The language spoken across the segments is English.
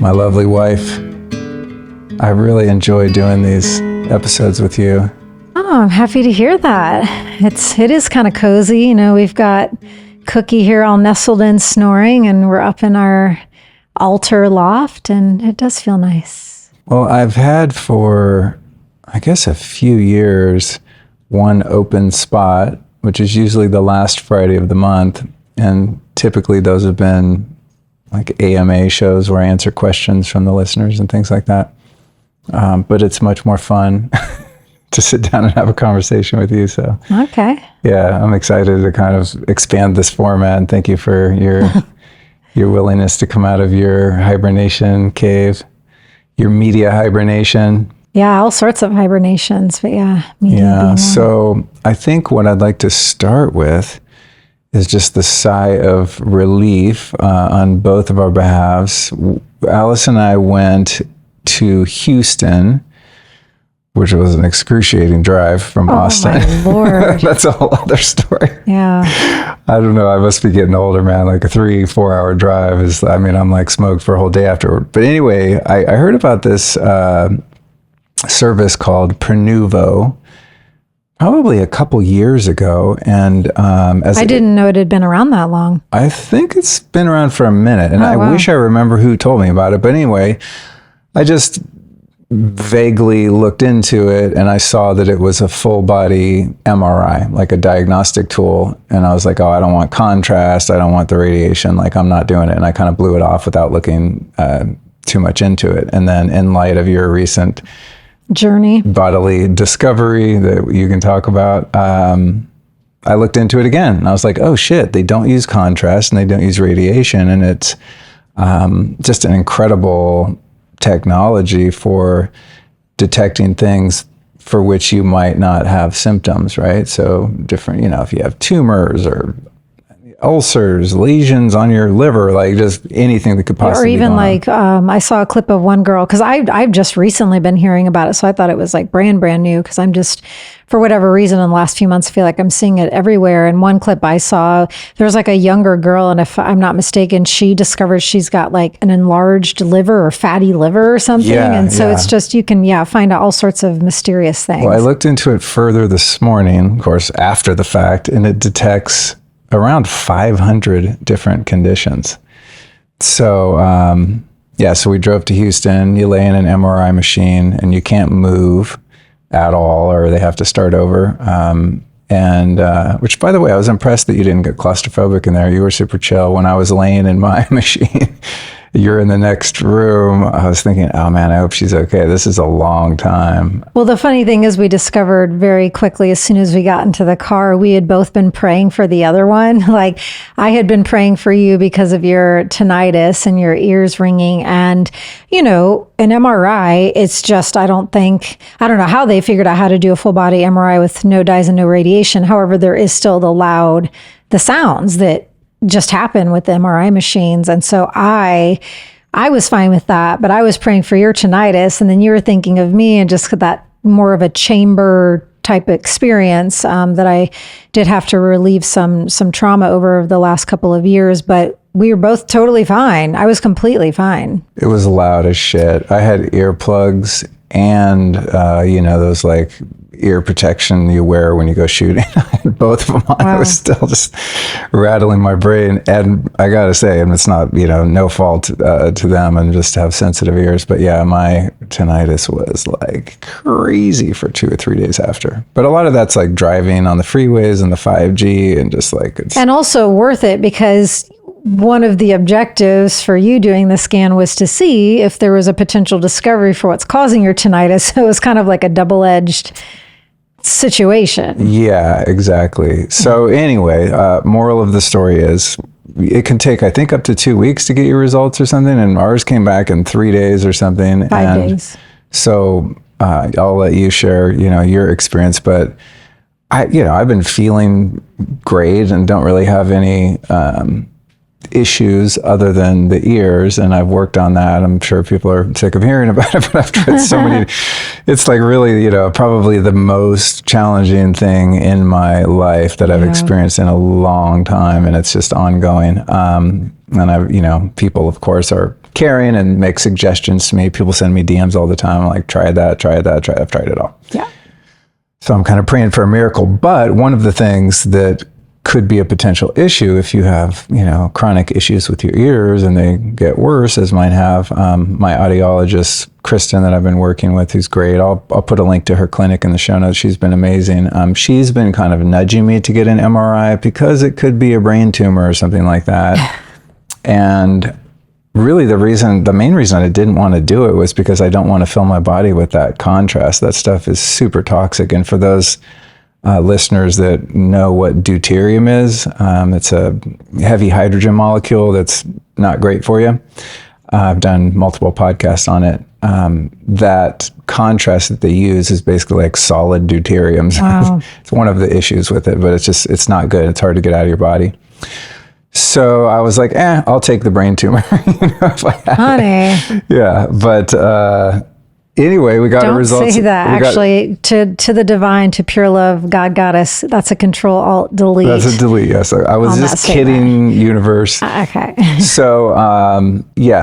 my lovely wife. I really enjoy doing these episodes with you. Oh, I'm happy to hear that. It is kind of cozy. You know, we've got Cookie here all nestled in snoring, and we're up in our altar loft, and it does feel nice. Well, I've had for, I guess, a few years, one open spot, which is usually the last Friday of the month. And typically those have been like AMA shows where I answer questions from the listeners and things like that. But it's much more fun to sit down and have a conversation with you. So, okay. Yeah, I'm excited to kind of expand this format, and thank you for your willingness to come out of your hibernation cave, your media hibernation. Yeah, all sorts of hibernations, but yeah. Yeah, so I think what I'd like to start with is just the sigh of relief on both of our behalves. Alice and I went to Houston, which was an excruciating drive from Austin. Oh, my Lord. That's a whole other story. Yeah. I don't know. I must be getting older, man. Like a 3-4 hour drive is, I mean, I'm like smoked for a whole day afterward. But anyway, I heard about this service called Prenuvo probably a couple years ago. And I didn't know it had been around that long. I think it's been around for a minute. And I wish I remember who told me about it. But anyway, I just vaguely looked into it, and I saw that it was a full body MRI, like a diagnostic tool. And I was like, oh, I don't want contrast. I don't want the radiation. Like, I'm not doing it. And I kind of blew it off without looking too much into it. And then in light of your recent journey, bodily discovery that you can talk about, I looked into it again. And I was like, oh shit, they don't use contrast and they don't use radiation. And it's just an incredible technology for detecting things for which you might not have symptoms, right? So different, if you have tumors or ulcers, lesions on your liver, like just anything that could possibly be going on. Or even like, I saw a clip of one girl, because I've just recently been hearing about it, so I thought it was like brand new, because I'm just, for whatever reason, in the last few months, I feel like I'm seeing it everywhere. And one clip I saw, there was like a younger girl, and if I'm not mistaken, she discovered she's got like an enlarged liver or fatty liver or something. Yeah, and so it's just, you can, find out all sorts of mysterious things. Well, I looked into it further this morning, of course, after the fact, and it detects around 500 different conditions. So, so we drove to Houston. You lay in an MRI machine and you can't move at all, or they have to start over. Which, by the way, I was impressed that you didn't get claustrophobic in there. You were super chill. When I was laying in my machine, you're in the next room. I was thinking, oh man, I hope she's okay. This is a long time. Well, the funny thing is we discovered very quickly, as soon as we got into the car, we had both been praying for the other one. Like, I had been praying for you because of your tinnitus and your ears ringing. And, an MRI, it's just, I don't know how they figured out how to do a full body MRI with no dyes and no radiation. However, there is still the sounds that just happen with the MRI machines. And so I was fine with that, but I was praying for your tinnitus, and then you were thinking of me and just that more of a chamber type experience that I did have to relieve some trauma over the last couple of years, but we were both totally fine. I was completely fine. It was loud as shit. I had earplugs and, those like ear protection you wear when you go shooting. I had both of them on. Wow. I was still just rattling my brain. And I got to say, and it's not, no fault to them and just have sensitive ears. But yeah, my tinnitus was like crazy for 2 or 3 days after. But a lot of that's like driving on the freeways and the 5G and just like it's... And also worth it, because one of the objectives for you doing the scan was to see if there was a potential discovery for what's causing your tinnitus. So it was kind of like a double-edged situation. Yeah, exactly. So anyway, moral of the story is it can take, I think, up to 2 weeks to get your results or something. And ours came back in 3 days or something. 5 days. So I'll let you share, your experience. But I've been feeling great and don't really have any issues other than the ears, and I've worked on that. I'm sure people are sick of hearing about it, but I've tried so many. It's like really, probably the most challenging thing in my life that I've experienced in a long time, and it's just ongoing. And I've, people, of course, are caring and make suggestions to me. People send me DMs all the time, like, try that. I've tried it all. Yeah. So I'm kind of praying for a miracle. But one of the things that could be a potential issue if you have, chronic issues with your ears and they get worse, as mine have. My audiologist, Kristen, that I've been working with, who's great. I'll put a link to her clinic in the show notes. She's been amazing. She's been kind of nudging me to get an MRI because it could be a brain tumor or something like that. And really the main reason I didn't want to do it was because I don't want to fill my body with that contrast. That stuff is super toxic. And for those listeners that know what deuterium is, it's a heavy hydrogen molecule that's not great for you. I've done multiple podcasts on it. That contrast that they use is basically like solid deuterium. Wow. It's one of the issues with it, but it's not good. It's hard to get out of your body. So I was like, I'll take the brain tumor. If I have it. Yeah, but anyway, we got a result. Don't say that. Actually, to the divine, to pure love, God got us. That's a Control Alt Delete. That's a delete. Yes, I was just kidding, universe. Okay. So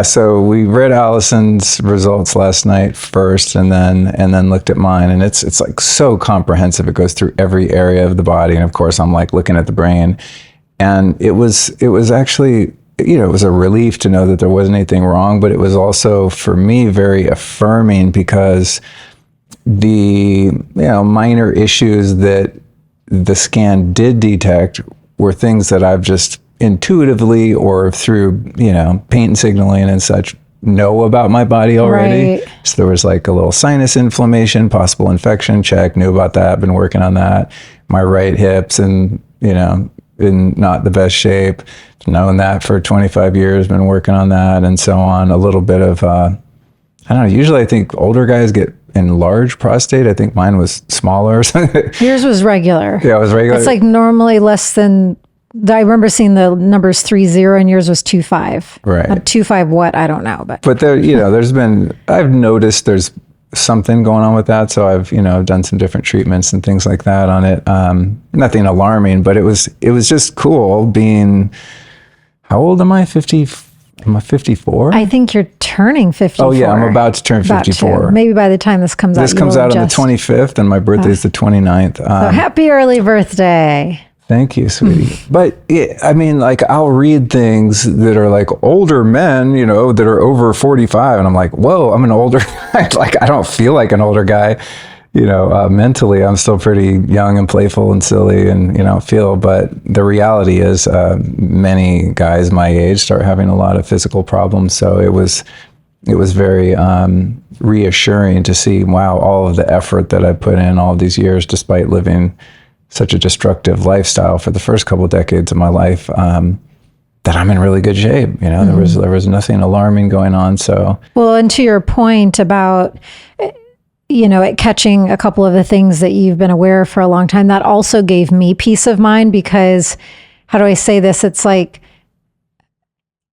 so we read Alyson's results last night first, and then looked at mine, and it's like so comprehensive. It goes through every area of the body, and of course, I'm like looking at the brain, and it was actually, it was a relief to know that there wasn't anything wrong, but it was also, for me, very affirming because the, minor issues that the scan did detect were things that I've just intuitively or through, paint and signaling and such know about my body already. Right. So there was like a little sinus inflammation, possible infection, check, knew about that, been working on that. My right hip's in not the best shape. Known that for 25 years, been working on that and so on. A little bit of, I don't know, usually I think older guys get enlarged prostate. I think mine was smaller. Yours was regular. Yeah, it was regular. It's like normally less than, I remember seeing the numbers 3.0 and yours was 2.5. Right. 2.5 what? I don't know. But there, I've noticed there's something going on with that. So I've, done some different treatments and things like that on it. Nothing alarming, but it was just cool being, how old am I? 50? Am I 54? I think you're turning 54. Oh yeah, I'm about to turn 54. Maybe by the time this comes out. This comes out on the 25th and my birthday is the 29th. So happy early birthday. Thank you, sweetie. But I'll read things that are like older men, that are over 45. And I'm like, whoa, I'm an older guy. Like, I don't feel like an older guy. Mentally, I'm still pretty young and playful and silly and, but the reality is many guys my age start having a lot of physical problems. So it was very reassuring to see, wow, all of the effort that I put in all these years, despite living such a destructive lifestyle for the first couple of decades of my life, that I'm in really good shape. Mm-hmm. There was nothing alarming going on. So, well, and to your point about, it catching a couple of the things that you've been aware of for a long time, that also gave me peace of mind because, how do I say this? It's like,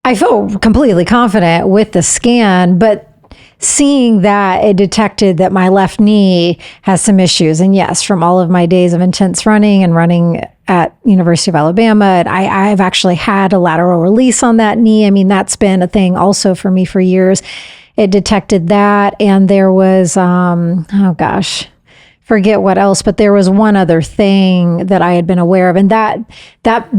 I feel completely confident with the scan, but seeing that it detected that my left knee has some issues. And yes, from all of my days of intense running and running at University of Alabama, and I've actually had a lateral release on that knee. I mean, that's been a thing also for me for years. It detected that. And there was, forget what else, but there was one other thing that I had been aware of. And that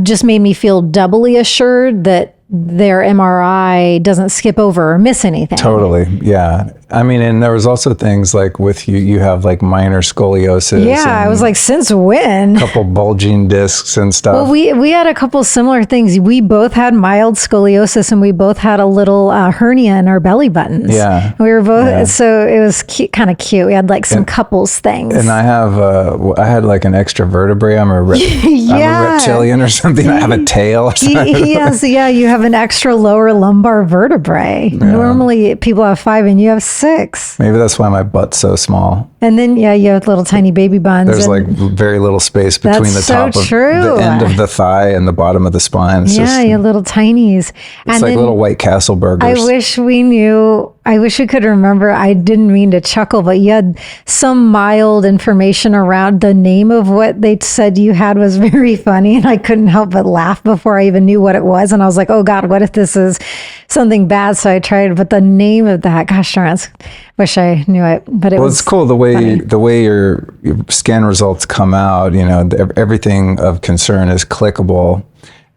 just made me feel doubly assured that their MRI doesn't skip over or miss anything. Totally. Yeah. I mean, and there was also things like with you have like minor scoliosis. Yeah. I was like, since when? A couple bulging discs and stuff. Well, we had a couple similar things. We both had mild scoliosis and we both had a little hernia in our belly buttons. Yeah. We were both, so it was kind of cute. We had like some couples things. And I had like an extra vertebrae. I'm a reptilian or something. I have a tail or something. Yes. Yeah. You have an extra lower lumbar vertebrae. Yeah. Normally people have 5 and you have 6. Maybe that's why my butt's so small. And then, you have little tiny baby buns. There's like very little space between the top of the end of the thigh and the bottom of the spine. It's you have little tinies. It's like little White Castle burgers. I wish we knew I wish I could remember. I didn't mean to chuckle, but you had some mild information around the name of what they said you had was very funny. And I couldn't help but laugh before I even knew what it was. And I was like, oh God, what if this is something bad? So I tried, but the name of that, gosh darn, wish I knew it, but it was it's cool the way funny. the way your scan results come out, everything of concern is clickable.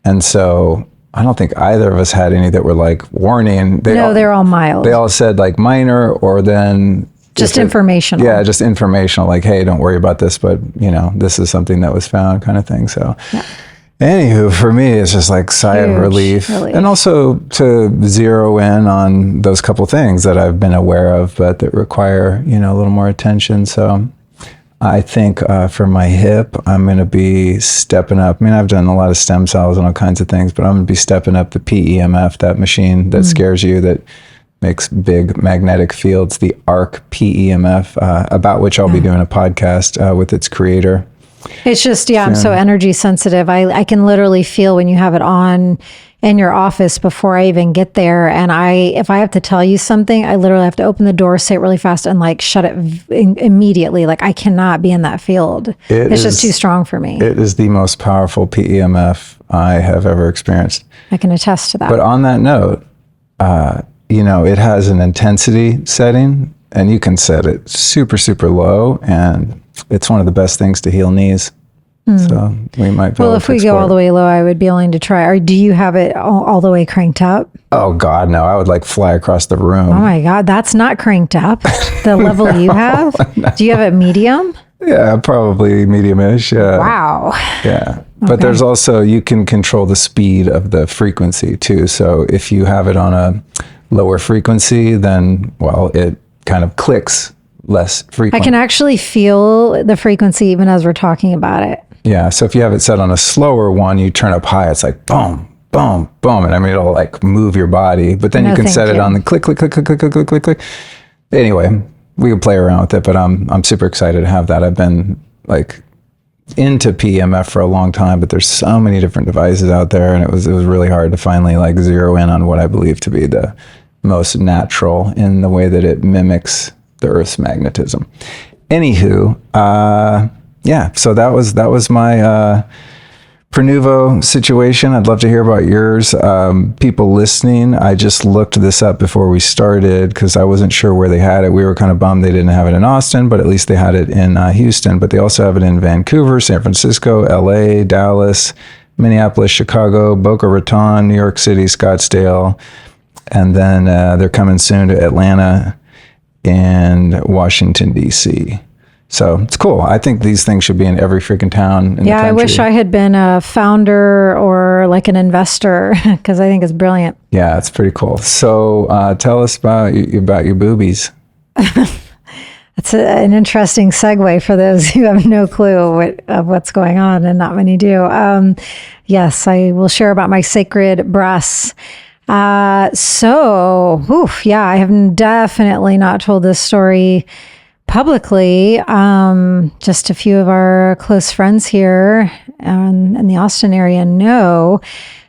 And so I don't think either of us had any that were like warning. They're all mild. They all said like minor, or then just informational. Yeah, just informational. Like, hey, don't worry about this, but this is something that was found, kind of thing. So, anywho, for me, it's just like sigh of relief, and also to zero in on those couple things that I've been aware of, but that require a little more attention. So, I think for my hip, I'm going to be stepping up. I mean, I've done a lot of stem cells and all kinds of things, but I'm going to be stepping up the PEMF, that machine that scares you, that makes big magnetic fields, the ARC PEMF, about which I'll be doing a podcast with its creator. It's just, I'm so energy sensitive. I can literally feel when you have it on in your office before I even get there. And if I have to tell you something, I literally have to open the door, say it really fast, and like shut it immediately. Like I cannot be in that field. It's just too strong for me. It is the most powerful PEMF I have ever experienced. I can attest to that. But on that note, it has an intensity setting, and you can set it super, super low, and it's one of the best things to heal knees. So we might be able if we go all the way low, I would be willing to try. Or do you have it all the way cranked up? Oh God, no! I would like fly across the room. Oh my God, that's not cranked up. The level you have. No. Do you have it medium? Yeah, probably medium-ish. Yeah. Wow. Yeah, but there's also, you can control the speed of the frequency too. So if you have it on a lower frequency, then it kind of clicks less frequent. I can actually feel the frequency even as we're talking about it. Yeah. So if you have it set on a slower one, you turn up high, it's like boom, boom, boom. And I mean, it'll like move your body, but then you can set it on the click, click, click, click, click, click, click, click, click. Anyway, we can play around with it, but I'm super excited to have that. I've been like into PEMF for a long time, but there's so many different devices out there, and it was really hard to finally like zero in on what I believe to be the most natural in the way that it mimics the Earth's magnetism. Anywho, so that was my Prenuvo situation. I'd love to hear about yours. People listening, I just looked this up before we started because I wasn't sure where they had it. We were kind of bummed they didn't have it in Austin, but at least they had it in Houston. But they also have it in Vancouver, San Francisco, LA, Dallas, Minneapolis, Chicago, Boca Raton, New York City, Scottsdale, and then they're coming soon to Atlanta and Washington, D.C. So it's cool. I think these things should be in every freaking town in the country. I wish I had been a founder or like an investor because I think it's brilliant. Yeah, it's pretty cool. So tell us about your boobies. That's an interesting segue for those who have no clue of what's going on, and not many do. Yes, I will share about my sacred breasts. I have definitely not told this story publicly. Just a few of our close friends here in the Austin area know.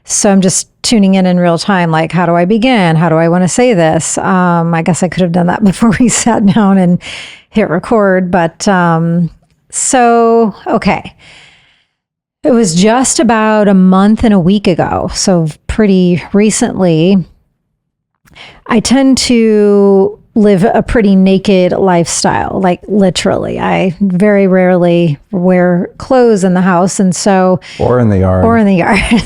So I'm just tuning in real time. Like, how do I begin? How do I want to say this? I guess I could have done that before we sat down and hit record. But okay. It was just about a month and a week ago. So pretty recently. I tend to live a pretty naked lifestyle, like literally. I very rarely wear clothes in the house, and so or in the yard.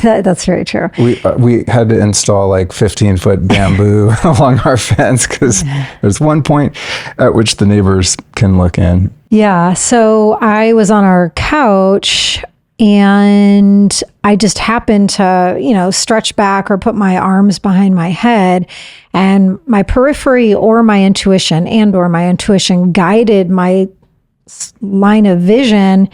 That's very true. We had to install like 15-foot bamboo along our fence because there's one point at which the neighbors can look in. Yeah, so I was on our couch. And I just happened to, stretch back or put my arms behind my head, and my periphery or my intuition guided my line of vision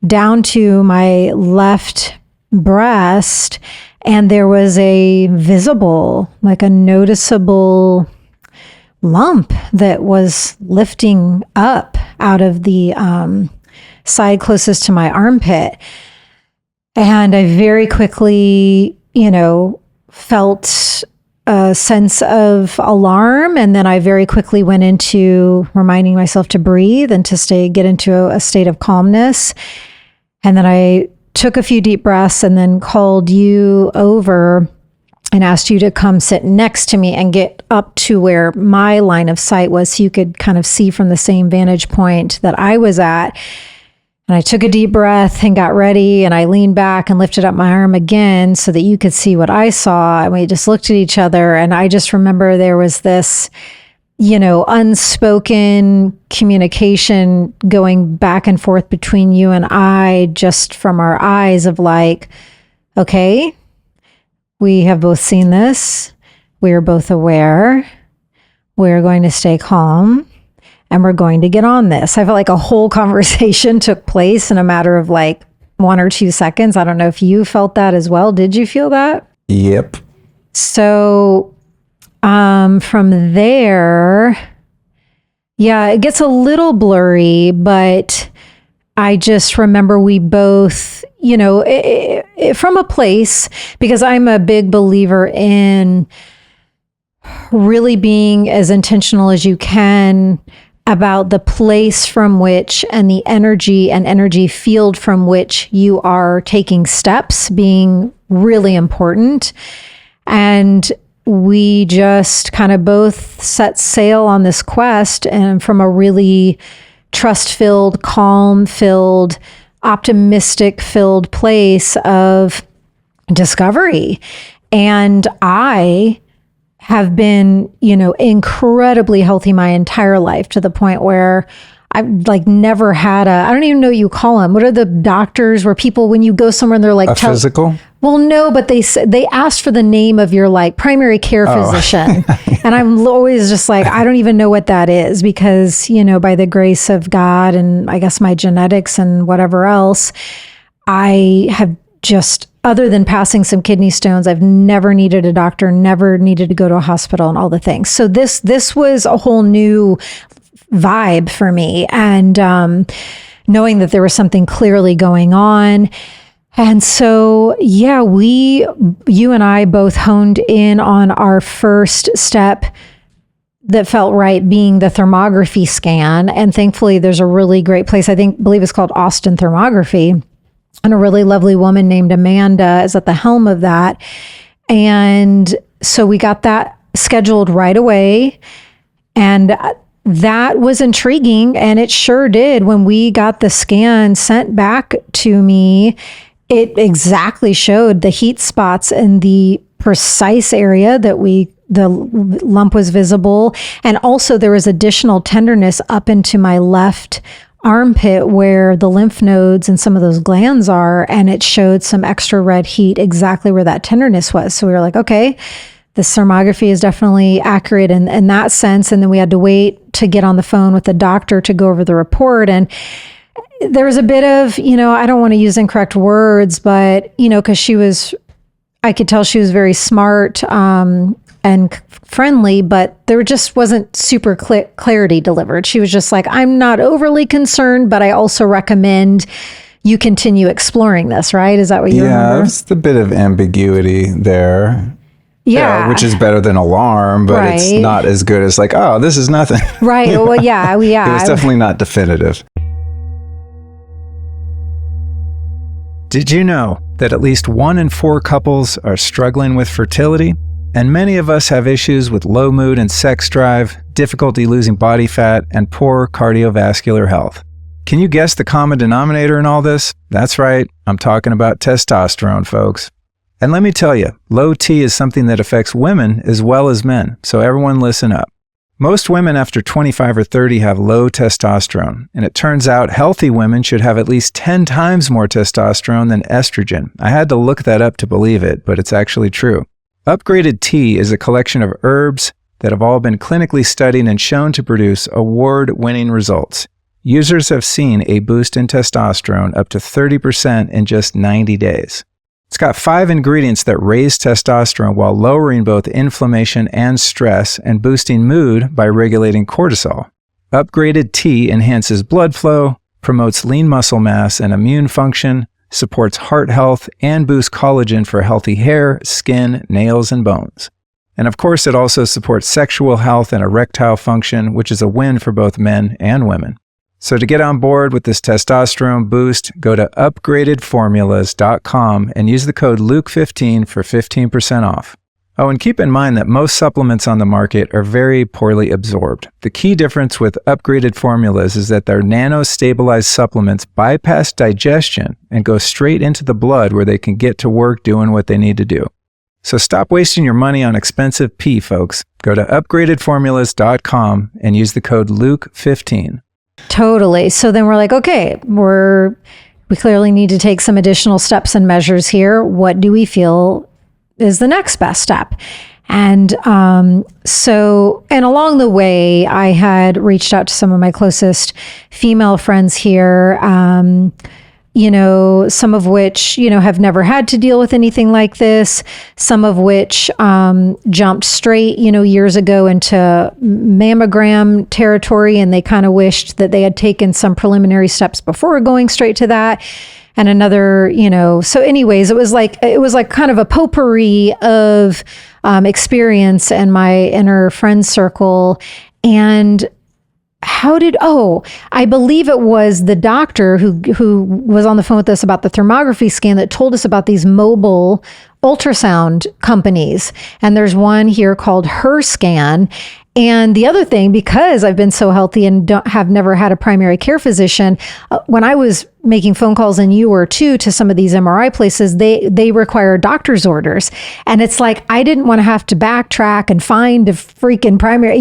down to my left breast. And there was a visible, like a noticeable lump that was lifting up out of the, side closest to my armpit. And I very quickly, felt a sense of alarm. And then I very quickly went into reminding myself to breathe and to get into a state of calmness. And then I took a few deep breaths and then called you over and asked you to come sit next to me and get up to where my line of sight was so you could kind of see from the same vantage point that I was at. And I took a deep breath and got ready, and I leaned back and lifted up my arm again so that you could see what I saw. And we just looked at each other, and I just remember there was this, unspoken communication going back and forth between you and I, just from our eyes of like, okay, we have both seen this. We are both aware. We're going to stay calm. And we're going to get on this. I felt like a whole conversation took place in a matter of like 1 or 2 seconds. I don't know if you felt that as well. Did you feel that? Yep. So from there, yeah, it gets a little blurry, but I just remember we both, from a place, because I'm a big believer in really being as intentional as you can about the place from which and the energy and energy field from which you are taking steps being really important. And we just kind of both set sail on this quest, and from a really trust-filled, calm-filled, optimistic-filled place of discovery. And I have been, incredibly healthy my entire life, to the point where I've like never had I don't even know what you call them. What are the doctors where people, when you go somewhere and they're like, physical? Well, no, but they asked for the name of your like primary care physician. And I'm always just like, I don't even know what that is, because, by the grace of God and I guess my genetics and whatever else, I have just, other than passing some kidney stones, I've never needed a doctor, never needed to go to a hospital and all the things. So this was a whole new vibe for me. And knowing that there was something clearly going on. And so, yeah, you and I both honed in on our first step that felt right, being the thermography scan. And thankfully, there's a really great place, believe it's called Austin Thermography. And a really lovely woman named Amanda is at the helm of that. And so we got that scheduled right away. And that was intriguing. And it sure did. When we got the scan sent back to me, it exactly showed the heat spots in the precise area that the lump was visible. And also there was additional tenderness up into my left armpit where the lymph nodes and some of those glands are, and it showed some extra red heat exactly where that tenderness was. So we were like, okay, the thermography is definitely accurate in that sense. And then we had to wait to get on the phone with the doctor to go over the report. And there was a bit of, I don't want to use incorrect words, but, because I could tell she was very smart and friendly, but there just wasn't super clarity delivered. She was just like, I'm not overly concerned, but I also recommend you continue exploring this, right? Is that what you remember? Yeah, it's a bit of ambiguity there. Yeah. Which is better than alarm, but right. It's not as good as like, oh, this is nothing. Right. Well, yeah. It was definitely not definitive. Did you know that at least 1 in 4 couples are struggling with fertility? And many of us have issues with low mood and sex drive, difficulty losing body fat, and poor cardiovascular health. Can you guess the common denominator in all this? That's right, I'm talking about testosterone, folks. And let me tell you, low T is something that affects women as well as men, so everyone listen up. Most women after 25 or 30 have low testosterone, and it turns out healthy women should have at least 10 times more testosterone than estrogen. I had to look that up to believe it, but it's actually true. Upgraded T is a collection of herbs that have all been clinically studied and shown to produce award-winning results. Users have seen a boost in testosterone up to 30% in just 90 days. It's got 5 ingredients that raise testosterone while lowering both inflammation and stress and boosting mood by regulating cortisol. Upgraded T enhances blood flow, promotes lean muscle mass and immune function, supports heart health, and boosts collagen for healthy hair, skin, nails, and bones. And of course, it also supports sexual health and erectile function, which is a win for both men and women. So to get on board with this testosterone boost, go to upgradedformulas.com and use the code Luke15 for 15% off. Oh, and keep in mind that most supplements on the market are very poorly absorbed. The key difference with upgraded formulas is that their nano-stabilized supplements bypass digestion and go straight into the blood where they can get to work doing what they need to do. So stop wasting your money on expensive pee, folks. Go to upgradedformulas.com and use the code Luke15. Totally. So then we're like, okay, we clearly need to take some additional steps and measures here. What do we feel is the next best step? And and along the way, I had reached out to some of my closest female friends here, some of which, have never had to deal with anything like this, some of which jumped straight, years ago into mammogram territory, and they kind of wished that they had taken some preliminary steps before going straight to that. And another, so anyways, it was like kind of a potpourri of experience in my inner friend circle. And I believe it was the doctor who was on the phone with us about the thermography scan that told us about these mobile ultrasound companies. And there's one here called HerScan. And the other thing, because I've been so healthy and have never had a primary care physician, when I was making phone calls, and you were too, to some of these MRI places, they require doctor's orders. And it's like, I didn't want to have to backtrack and find a freaking primary,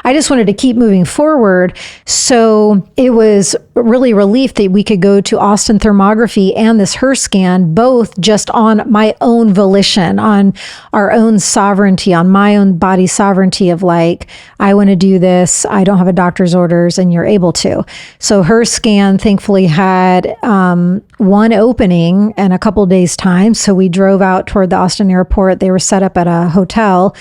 I just wanted to keep moving forward. So it was really a relief that we could go to Austin Thermography and this HerScan, both just on my own volition, on our own sovereignty, on my own body sovereignty of like, I want to do this. I don't have a doctor's orders, and you're able to. So HerScan thankfully had one opening in a couple days time. So we drove out toward the Austin airport. They were set up at a hotel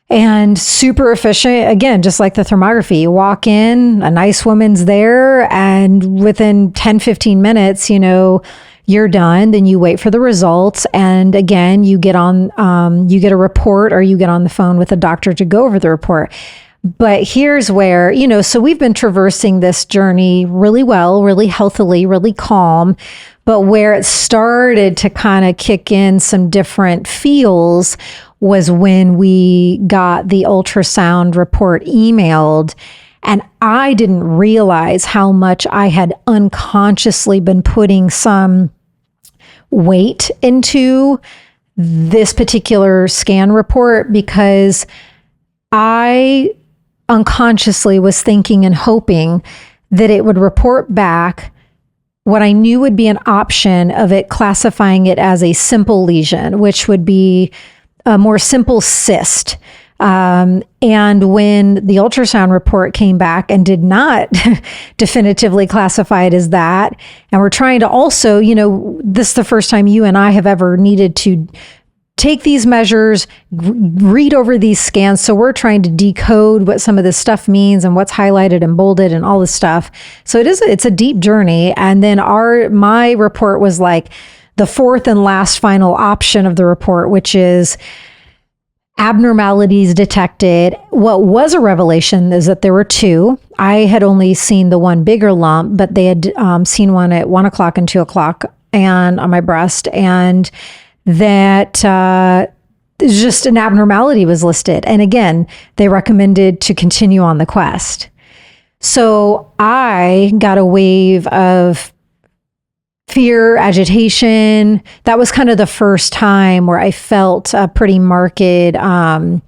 and super efficient. Again, just like the thermography, you walk in, a nice woman's there, and within 10, 15 minutes, you're done. Then you wait for the results. And again, you get you get a report, or you get on the phone with a doctor to go over the report. But here's where, so we've been traversing this journey really well, really healthily, really calm. But where it started to kind of kick in some different feels was when we got the ultrasound report emailed. And I didn't realize how much I had unconsciously been putting some weight into this particular scan report, because I unconsciously was thinking and hoping that it would report back what I knew would be an option of it classifying it as a simple lesion, which would be a more simple cyst. And when the ultrasound report came back and did not definitively classify it as that, and we're trying to also, this is the first time you and I have ever needed to take these measures, read over these scans. So we're trying to decode what some of this stuff means and what's highlighted and bolded and all this stuff. So it's a deep journey. And then my report was like the fourth and last final option of the report, which is abnormalities detected. What was a revelation is that there were two. I had only seen the one bigger lump, but they had seen one at 1 o'clock and 2 o'clock and on my breast. And that just an abnormality was listed. And again, they recommended to continue on the quest. So I got a wave of fear, agitation. That was kind of the first time where I felt a pretty marked kind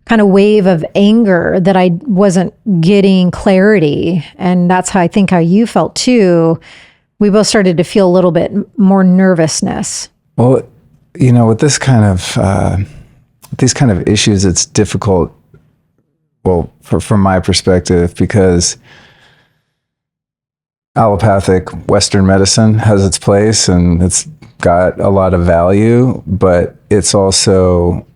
of wave of anger that I wasn't getting clarity. And that's how you felt too. We both started to feel a little bit more nervousness. Well, with this kind of these kind of issues, it's difficult. Well, from my perspective, because allopathic Western medicine has its place and it's got a lot of value, but it's also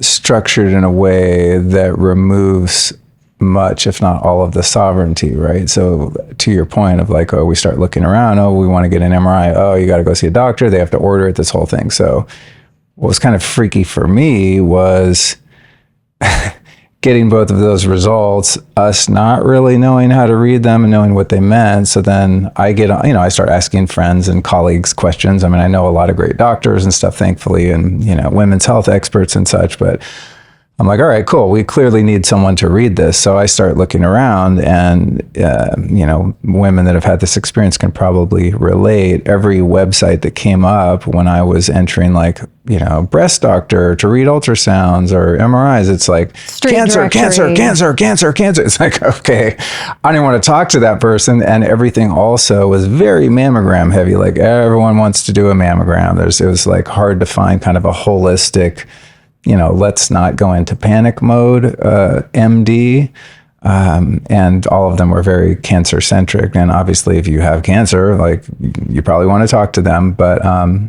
structured in a way that removes much, if not all, of the sovereignty, right? So to your point of like, we start looking around, we want to get an MRI. You got to go see a doctor. They have to order it, this whole thing. So what was kind of freaky for me was getting both of those results, us not really knowing how to read them and knowing what they meant. So then I get, I start asking friends and colleagues questions. I mean, I know a lot of great doctors and stuff, thankfully, and, women's health experts and such, but I'm like, all right, cool. We clearly need someone to read this. So I start looking around and, women that have had this experience can probably relate. Every website that came up when I was entering breast doctor to read ultrasounds or MRIs, it's like cancer. It's like, okay, I didn't want to talk to that person. And everything also was very mammogram heavy. Like everyone wants to do a mammogram. It was like hard to find kind of a holistic, let's not go into panic mode, MD. And all of them were very cancer centric. And obviously if you have cancer, like you probably want to talk to them, but, I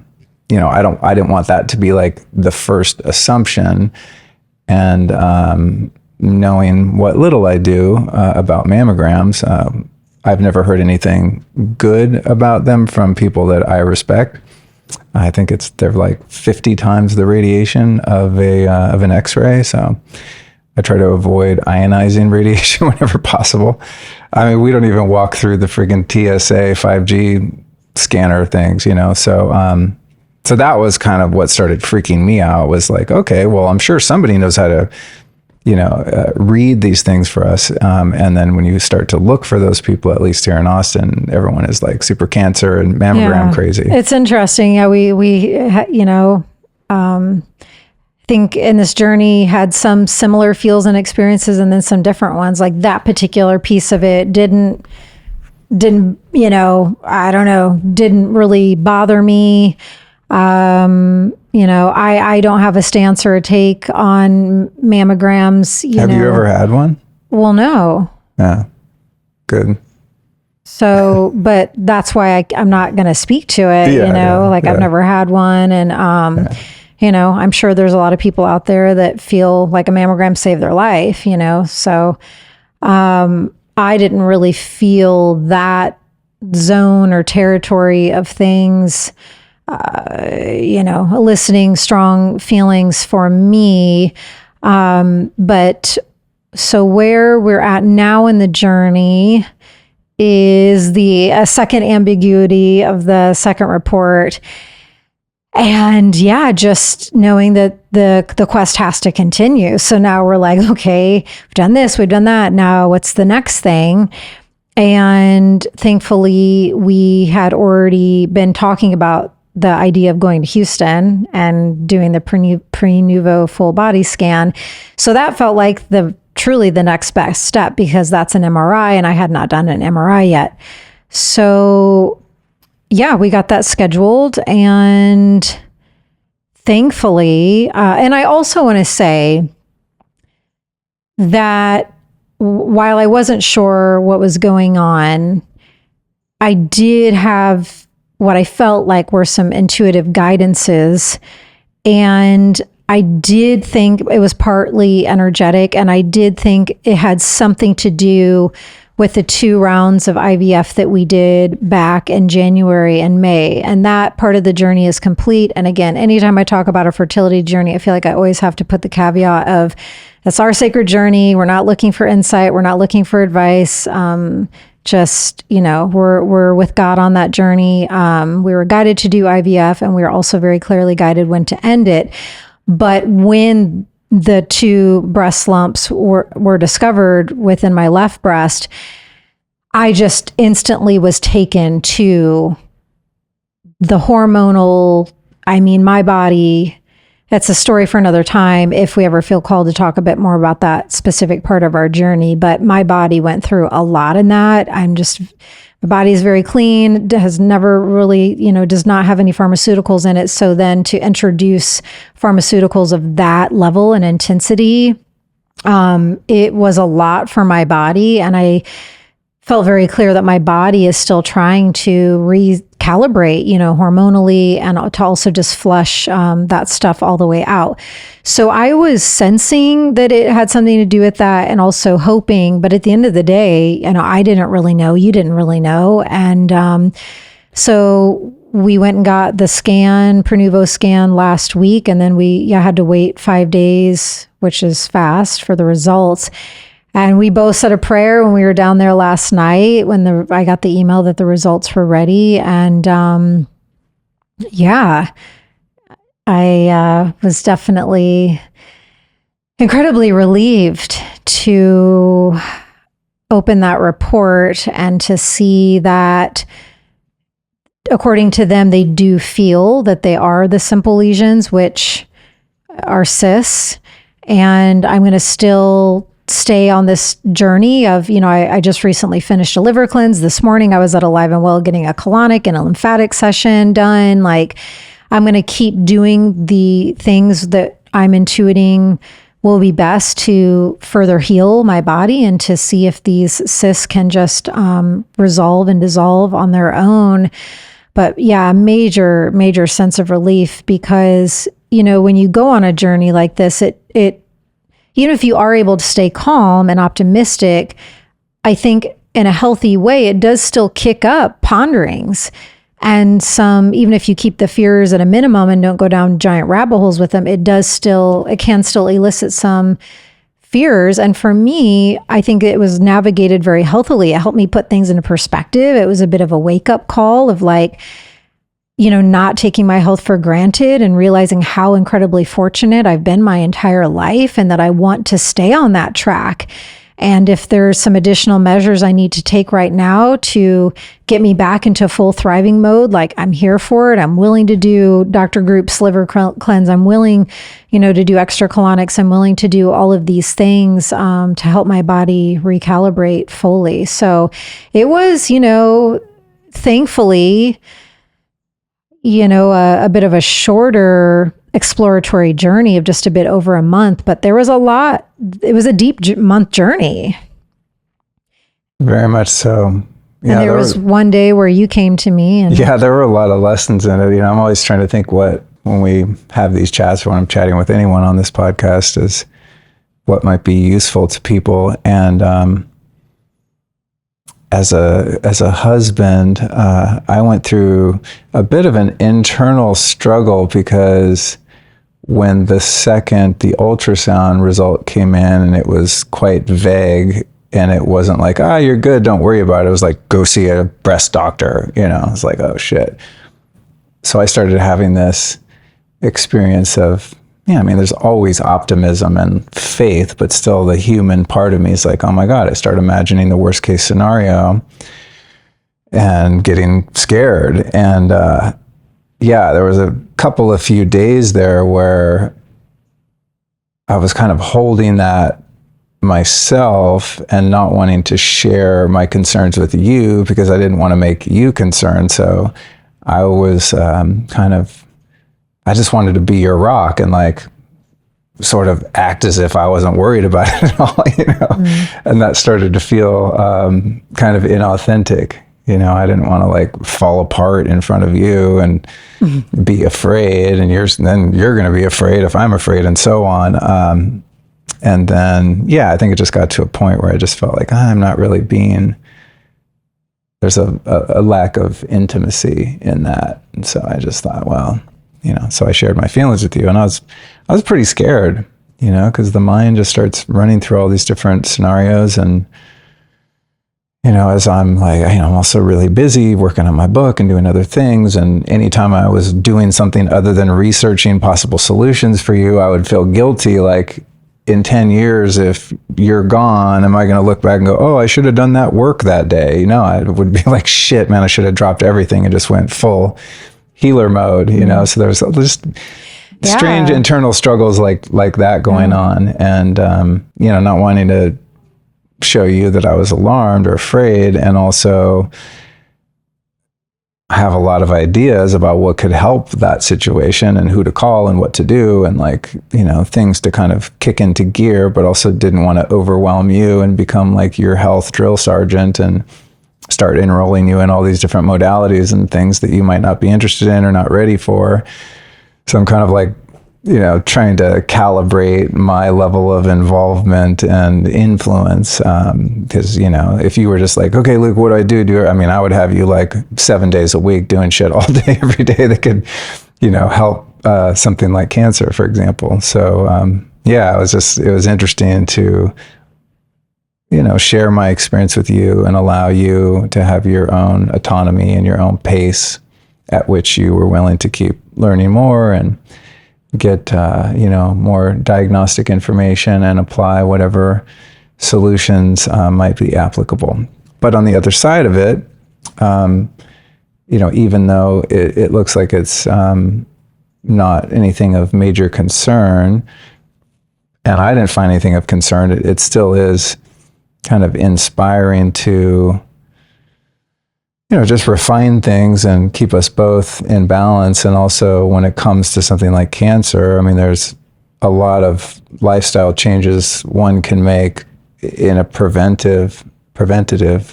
didn't want that to be like the first assumption. And, knowing what little I do, about mammograms, I've never heard anything good about them from people that I respect. I think they're like 50 times the radiation of an X-ray. So I try to avoid ionizing radiation whenever possible. I mean, we don't even walk through the friggin' TSA 5G scanner things, So that was kind of what started freaking me out, was like, okay, well, I'm sure somebody knows how to, read these things for us. And then when you start to look for those people, at least here in Austin, everyone is like super cancer and mammogram crazy. It's interesting. Yeah, think in this journey had some similar feels and experiences and then some different ones. Like that particular piece of it didn't, didn't really bother me. I don't have a stance or a take on mammograms. Have you ever had one? Well, no. Yeah. Good. So, but that's why I'm not going to speak to it, I've never had one. And, I'm sure there's a lot of people out there that feel like a mammogram saved their life, so, I didn't really feel that zone or territory of things, eliciting strong feelings for me. But so where we're at now in the journey is the second ambiguity of the second report. And just knowing that the quest has to continue. So now we're like, okay, we've done this, we've done that. Now what's the next thing? And thankfully we had already been talking about the idea of going to Houston and doing the Prenuvo full body scan. So that felt like truly the next best step, because that's an MRI and I had not done an MRI yet. So we got that scheduled, and thankfully, and I also want to say that while I wasn't sure what was going on, I did have what I felt like were some intuitive guidances, and I did think it was partly energetic, and I did think it had something to do with the 2 rounds of IVF that we did back in January and May. And that part of the journey is complete. And again, anytime I talk about a fertility journey, I feel like I always have to put the caveat of, that's our sacred journey. We're not looking for insight. We're not looking for advice. We're with God on that journey. We were guided to do IVF, and we were also very clearly guided when to end it. But when the 2 breast lumps were discovered within my left breast, I just instantly was taken to the hormonal, my body. That's a story for another time if we ever feel called to talk a bit more about that specific part of our journey. But my body went through a lot in that. My body is very clean, has never really, does not have any pharmaceuticals in it. So then to introduce pharmaceuticals of that level and intensity, it was a lot for my body. And I felt very clear that my body is still trying to recalibrate, hormonally, and to also just flush that stuff all the way out. So I was sensing that it had something to do with that, and also hoping, but at the end of the day, I didn't really know, you didn't really know. And so we went and got the Prenuvo scan last week, and then we had to wait 5 days, which is fast, for the results. And we both said a prayer when we were down there last night when I got the email that the results were ready. And I was definitely incredibly relieved to open that report and to see that, according to them, they do feel that they are the simple lesions, which are cysts. And I'm going to still stay on this journey of, I just recently finished a liver cleanse. This morning I was at Alive and Well getting a colonic and a lymphatic session done. Like, I'm going to keep doing the things that I'm intuiting will be best to further heal my body and to see if these cysts can just resolve and dissolve on their own. But yeah, major, major sense of relief, because, when you go on a journey like this, it even if you are able to stay calm and optimistic, I think in a healthy way, it does still kick up ponderings. And even if you keep the fears at a minimum and don't go down giant rabbit holes with them, it can still elicit some fears. And for me, I think it was navigated very healthily. It helped me put things into perspective. It was a bit of a wake-up call of not taking my health for granted and realizing how incredibly fortunate I've been my entire life, and that I want to stay on that track. And if there's some additional measures I need to take right now to get me back into full thriving mode, I'm here for it. I'm willing to do Dr. Group's liver cleanse. I'm willing, to do extra colonics. I'm willing to do all of these things to help my body recalibrate fully. So it was, thankfully, a bit of a shorter exploratory journey of just a bit over a month, but there was a lot. It was a deep month journey. Very much so. Yeah, and there was one day where you came to me and there were a lot of lessons in it. I'm always trying to think when we have these chats, when I'm chatting with anyone on this podcast, is what might be useful to people. And as a husband, I went through a bit of an internal struggle, because when the ultrasound result came in, and it was quite vague, and it wasn't like, you're good, don't worry about it. It was like, go see a breast doctor. It's like, oh shit. So I started having this experience of, there's always optimism and faith, but still the human part of me is like, oh my God, I start imagining the worst case scenario and getting scared. And there was a few days there where I was kind of holding that myself and not wanting to share my concerns with you because I didn't want to make you concerned. So I was I just wanted to be your rock and sort of act as if I wasn't worried about it at all, And that started to feel kind of inauthentic. I didn't want to fall apart in front of you and be afraid, and then you're going to be afraid if I'm afraid, and so on. And then, I think it just got to a point where I just felt like I'm not really there's a lack of intimacy in that. And so I just thought, so I shared my feelings with you, and I was pretty scared, because the mind just starts running through all these different scenarios. And, as I'm I'm also really busy working on my book and doing other things. And anytime I was doing something other than researching possible solutions for you, I would feel guilty. In 10 years, if you're gone, am I going to look back and go, oh, I should have done that work that day? I would be like, shit, man, I should have dropped everything and just went full healer mode, So there's just strange internal struggles like that going on. And, not wanting to show you that I was alarmed or afraid, and also have a lot of ideas about what could help that situation and who to call and what to do, and things to kind of kick into gear, but also didn't want to overwhelm you and become your health drill sergeant and start enrolling you in all these different modalities and things that you might not be interested in or not ready for. So I'm kind of trying to calibrate my level of involvement and influence. Because, if you were just like, okay, Luke, what do I do? I would have you like 7 days a week doing shit all day, every day that could, help something like cancer, for example. So, it was interesting to, share my experience with you and allow you to have your own autonomy and your own pace at which you were willing to keep learning more and get, more diagnostic information and apply whatever solutions might be applicable. But on the other side of it, even though it looks like it's not anything of major concern, and I didn't find anything of concern, it still is kind of inspiring to, just refine things and keep us both in balance. And also when it comes to something like cancer, there's a lot of lifestyle changes one can make in a preventative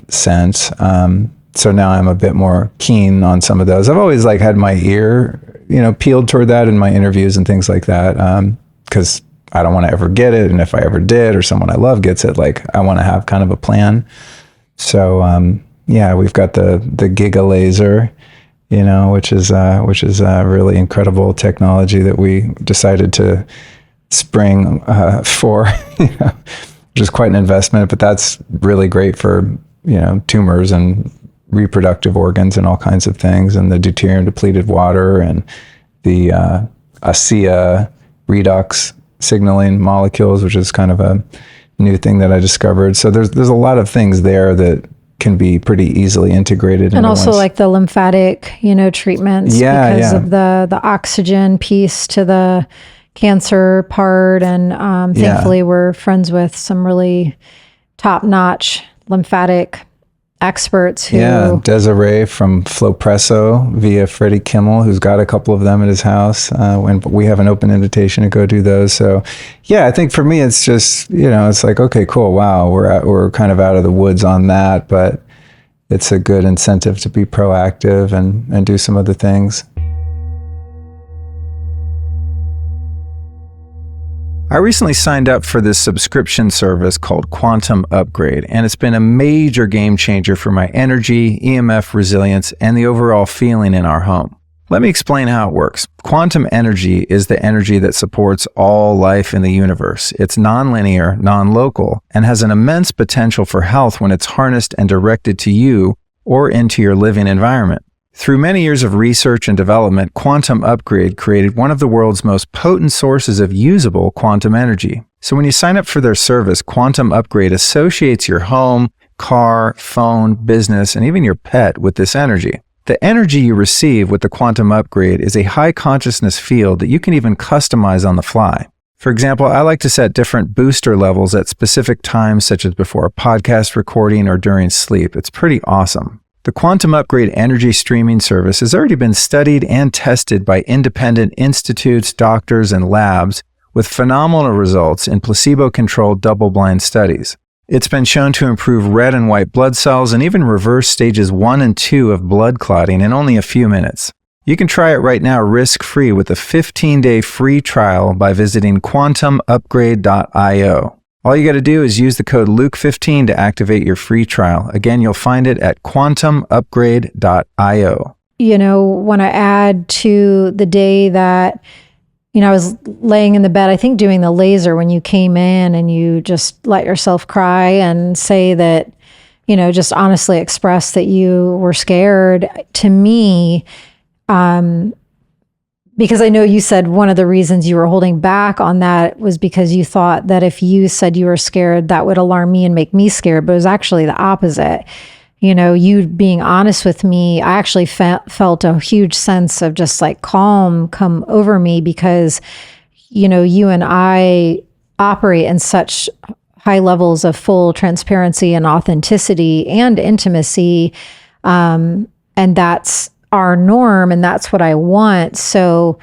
sense. So now I'm a bit more keen on some of those. I've always had my ear, peeled toward that in my interviews and things like that. 'Cause I don't want to ever get it. And if I ever did, or someone I love gets it, I want to have kind of a plan. So, we've got the Giga Laser, which is a really incredible technology that we decided to spring for, which is quite an investment, but that's really great for, tumors and reproductive organs and all kinds of things, and the deuterium depleted water and the ASEA redox signaling molecules, which is kind of a new thing that I discovered. So there's a lot of things there that can be pretty easily integrated. And also the lymphatic, treatments because of the oxygen piece to the cancer part. And thankfully we're friends with some really top-notch lymphatic experts who... Yeah, Desiree from Flowpresso via Freddie Kimmel, who's got a couple of them at his house. And we have an open invitation to go do those. So I think for me, it's just, it's like, okay, cool. Wow. We're kind of out of the woods on that, but it's a good incentive to be proactive and do some other things. I recently signed up for this subscription service called Quantum Upgrade, and it's been a major game changer for my energy, EMF resilience, and the overall feeling in our home. Let me explain how it works. Quantum energy is the energy that supports all life in the universe. It's nonlinear, non-local, and has an immense potential for health when it's harnessed and directed to you or into your living environment. Through many years of research and development, Quantum Upgrade created one of the world's most potent sources of usable quantum energy. So when you sign up for their service, Quantum Upgrade associates your home, car, phone, business, and even your pet with this energy. The energy you receive with the Quantum Upgrade is a high consciousness field that you can even customize on the fly. For example, I like to set different booster levels at specific times, such as before a podcast recording or during sleep. It's pretty awesome. The Quantum Upgrade energy streaming service has already been studied and tested by independent institutes, doctors, and labs with phenomenal results in placebo-controlled double-blind studies. It's been shown to improve red and white blood cells and even reverse stages 1 and 2 of blood clotting in only a few minutes. You can try it right now risk-free with a 15-day free trial by visiting quantumupgrade.io. All you got to do is use the code Luke15 to activate your free trial. Again, you'll find it at quantumupgrade.io. Want to add to the day that, I was laying in the bed, I think doing the laser when you came in and you just let yourself cry and say that, just honestly express that you were scared. To me, because I know you said one of the reasons you were holding back on that was because you thought that if you said you were scared, that would alarm me and make me scared. But it was actually the opposite. You being honest with me, I actually felt a huge sense of just calm come over me because, you and I operate in such high levels of full transparency and authenticity and intimacy. And that's our norm, and that's what I want. So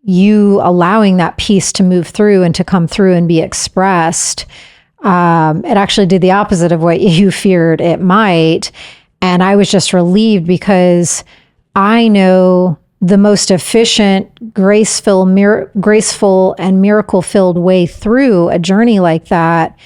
you allowing that piece to move through and to come through and be expressed, it actually did the opposite of what you feared it might. And I was just relieved because I know the most efficient, graceful and miracle-filled way through a journey like that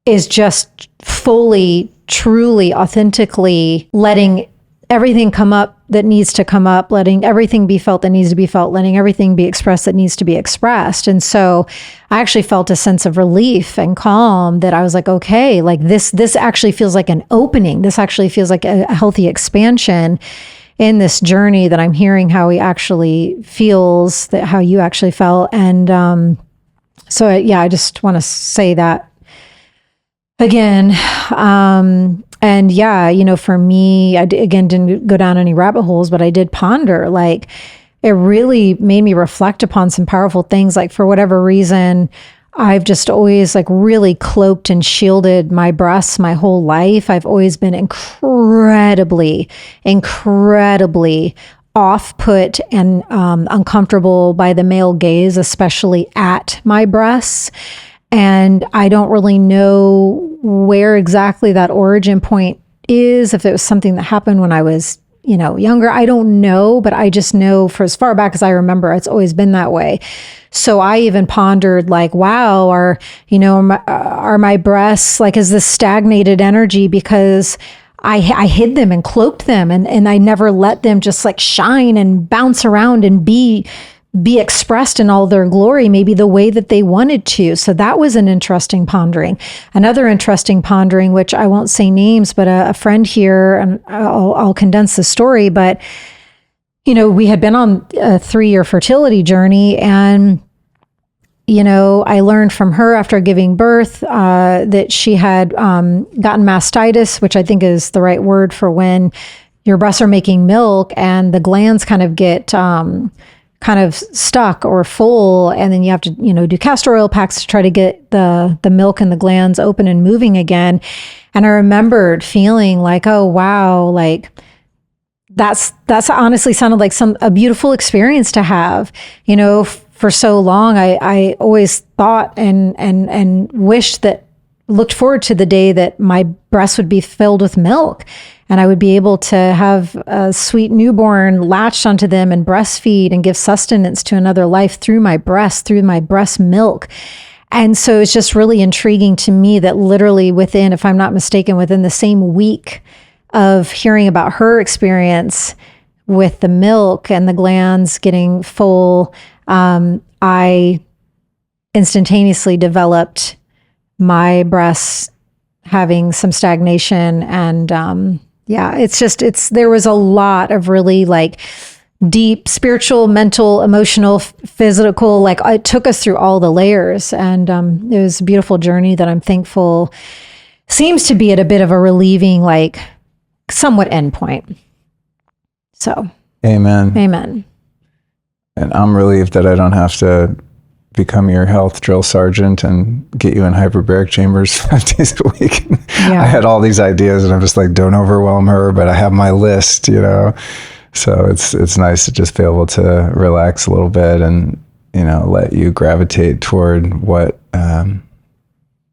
is just fully, truly, authentically letting everything come up that needs to come up, letting everything be felt that needs to be felt, letting everything be expressed that needs to be expressed. And so I actually felt a sense of relief and calm that I was like, okay, like this actually feels like an opening. This actually feels like a healthy expansion in this journey that I'm hearing how he actually feels, that how you actually felt. And so yeah, I just want to say that again. And yeah, for me, again, didn't go down any rabbit holes, but I did ponder, like, it really made me reflect upon some powerful things. Like, for whatever reason, I've just always like really cloaked and shielded my breasts my whole life. I've always been incredibly off-put and uncomfortable by the male gaze, especially at my breasts. And I don't really know where exactly that origin point is, if it was something that happened when I was, younger. I don't know, but I just know for as far back as I remember, it's always been that way. So I even pondered like, wow, are my breasts, like, is this stagnated energy because I hid them and cloaked them and I never let them just like shine and bounce around and be expressed in all their glory, maybe the way that they wanted to. So that was an interesting pondering. Another interesting pondering, which I won't say names, but a friend here, and I'll condense the story, but we had been on a 3-year fertility journey, and I learned from her after giving birth that she had gotten mastitis, which I think is the right word for when your breasts are making milk and the glands kind of get kind of stuck or full, and then you have to do castor oil packs to try to get the milk and the glands open and moving again. And I remembered feeling like, oh wow, like that's honestly sounded like a beautiful experience to have. For so long I always thought and wished looked forward to the day that my breasts would be filled with milk and I would be able to have a sweet newborn latched onto them and breastfeed and give sustenance to another life through my breast milk. And so it's just really intriguing to me that literally within, if I'm not mistaken, within the same week of hearing about her experience with the milk and the glands getting full, I instantaneously developed my breasts having some stagnation. And there was a lot of really like deep spiritual, mental, emotional, physical, like it took us through all the layers. And it was a beautiful journey that I'm thankful seems to be at a bit of a relieving, like somewhat endpoint. So. Amen. And I'm relieved that I don't have to become your health drill sergeant and get you in hyperbaric chambers 5 days a week. Yeah. I had all these ideas and I'm just like, don't overwhelm her, but I have my list, So it's nice to just be able to relax a little bit and, let you gravitate toward what,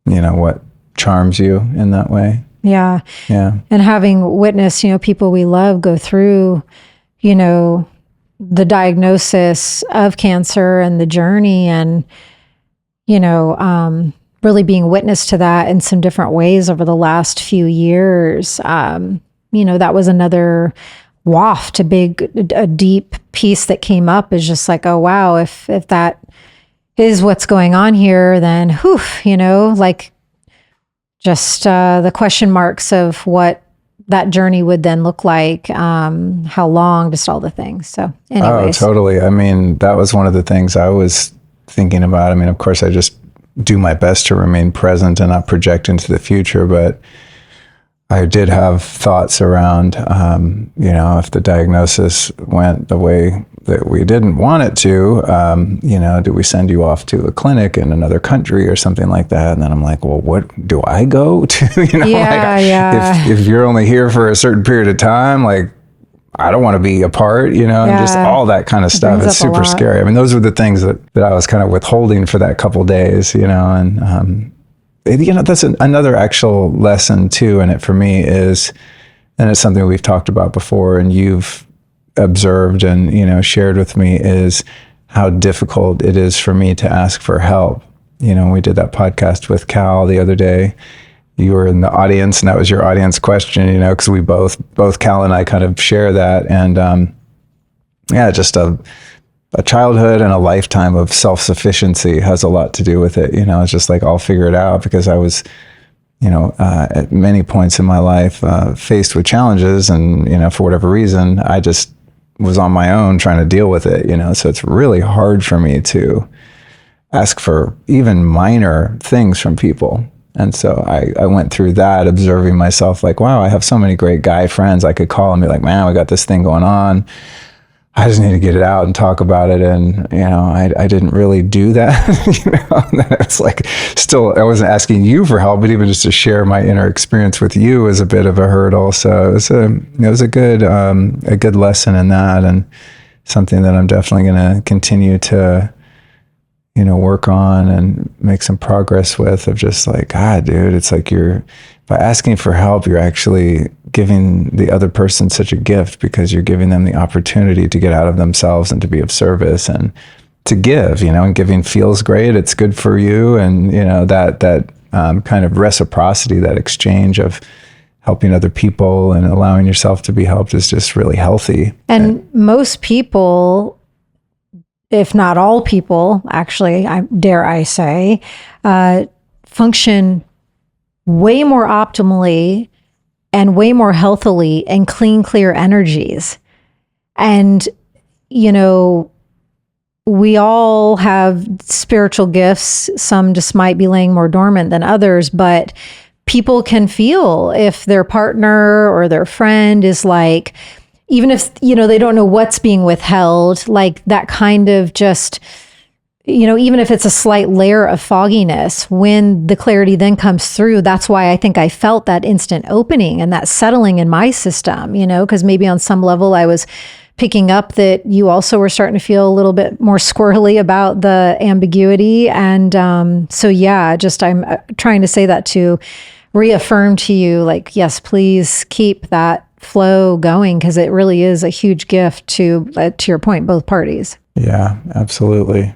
what charms you in that way. Yeah. Yeah. And having witnessed, people we love go through, the diagnosis of cancer and the journey and, really being witness to that in some different ways over the last few years. That was another waft, a deep piece that came up is just like, oh, wow, if that is what's going on here, then just the question marks of what that journey would then look like, how long, just all the things. So anyways. Oh, totally. I mean, that was one of the things I was thinking about. I mean, of course, I just do my best to remain present and not project into the future, but I did have thoughts around, if the diagnosis went the way that we didn't want it to, do we send you off to a clinic in another country or something like that? And then I'm like, well, what do I go to? If you're only here for a certain period of time, like, I don't want to be apart, and just all that kind of stuff. It's super scary. I mean, those were the things that I was kind of withholding for that couple days, and that's another actual lesson too. And it for me is, and it's something we've talked about before, and you've observed and, shared with me is how difficult it is for me to ask for help. We did that podcast with Cal the other day. You were in the audience, and that was your audience question, because we both Cal and I kind of share that. And just a childhood and a lifetime of self-sufficiency has a lot to do with it. It's just like, I'll figure it out, because I was, at many points in my life faced with challenges, and, for whatever reason, I just was on my own trying to deal with it, so it's really hard for me to ask for even minor things from people. And so I went through that, observing myself like, wow, I have so many great guy friends I could call and be like, man, we got this thing going on. I just need to get it out and talk about it. And, I didn't really do that. It's like, still, I wasn't asking you for help, but even just to share my inner experience with you was a bit of a hurdle. So it was a good lesson in that, and something that I'm definitely going to continue to, work on and make some progress with, of just like, God, dude, it's like by asking for help, you're actually giving the other person such a gift, because you're giving them the opportunity to get out of themselves and to be of service and to give, and giving feels great. It's good for you. And, that kind of reciprocity, that exchange of helping other people and allowing yourself to be helped is just really healthy. And most people, if not all people, actually, dare I say, function way more optimally and way more healthily in clean, clear energies. And, we all have spiritual gifts. Some just might be laying more dormant than others, but people can feel if their partner or their friend is like, even if, they don't know what's being withheld, like that kind of just, even if it's a slight layer of fogginess, when the clarity then comes through, that's why I think I felt that instant opening and that settling in my system, because maybe on some level I was picking up that you also were starting to feel a little bit more squirrely about the ambiguity. And I'm trying to say that to reaffirm to you, like, yes, please keep that flow going, because it really is a huge gift to your point, both parties. Yeah, absolutely.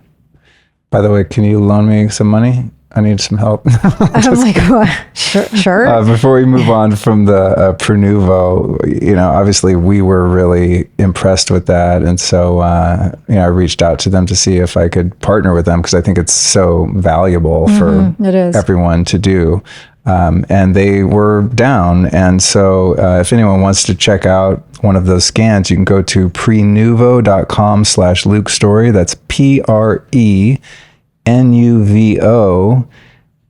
By the way, can you loan me some money? I need some help. I'm like, what? Sure. Before we move on from the Prenuvo, obviously we were really impressed with that. And so, I reached out to them to see if I could partner with them, because I think it's so valuable for everyone to do. And they were down. And so if anyone wants to check out one of those scans, you can go to prenuvo.com/Luke Storey. That's PRENUVO.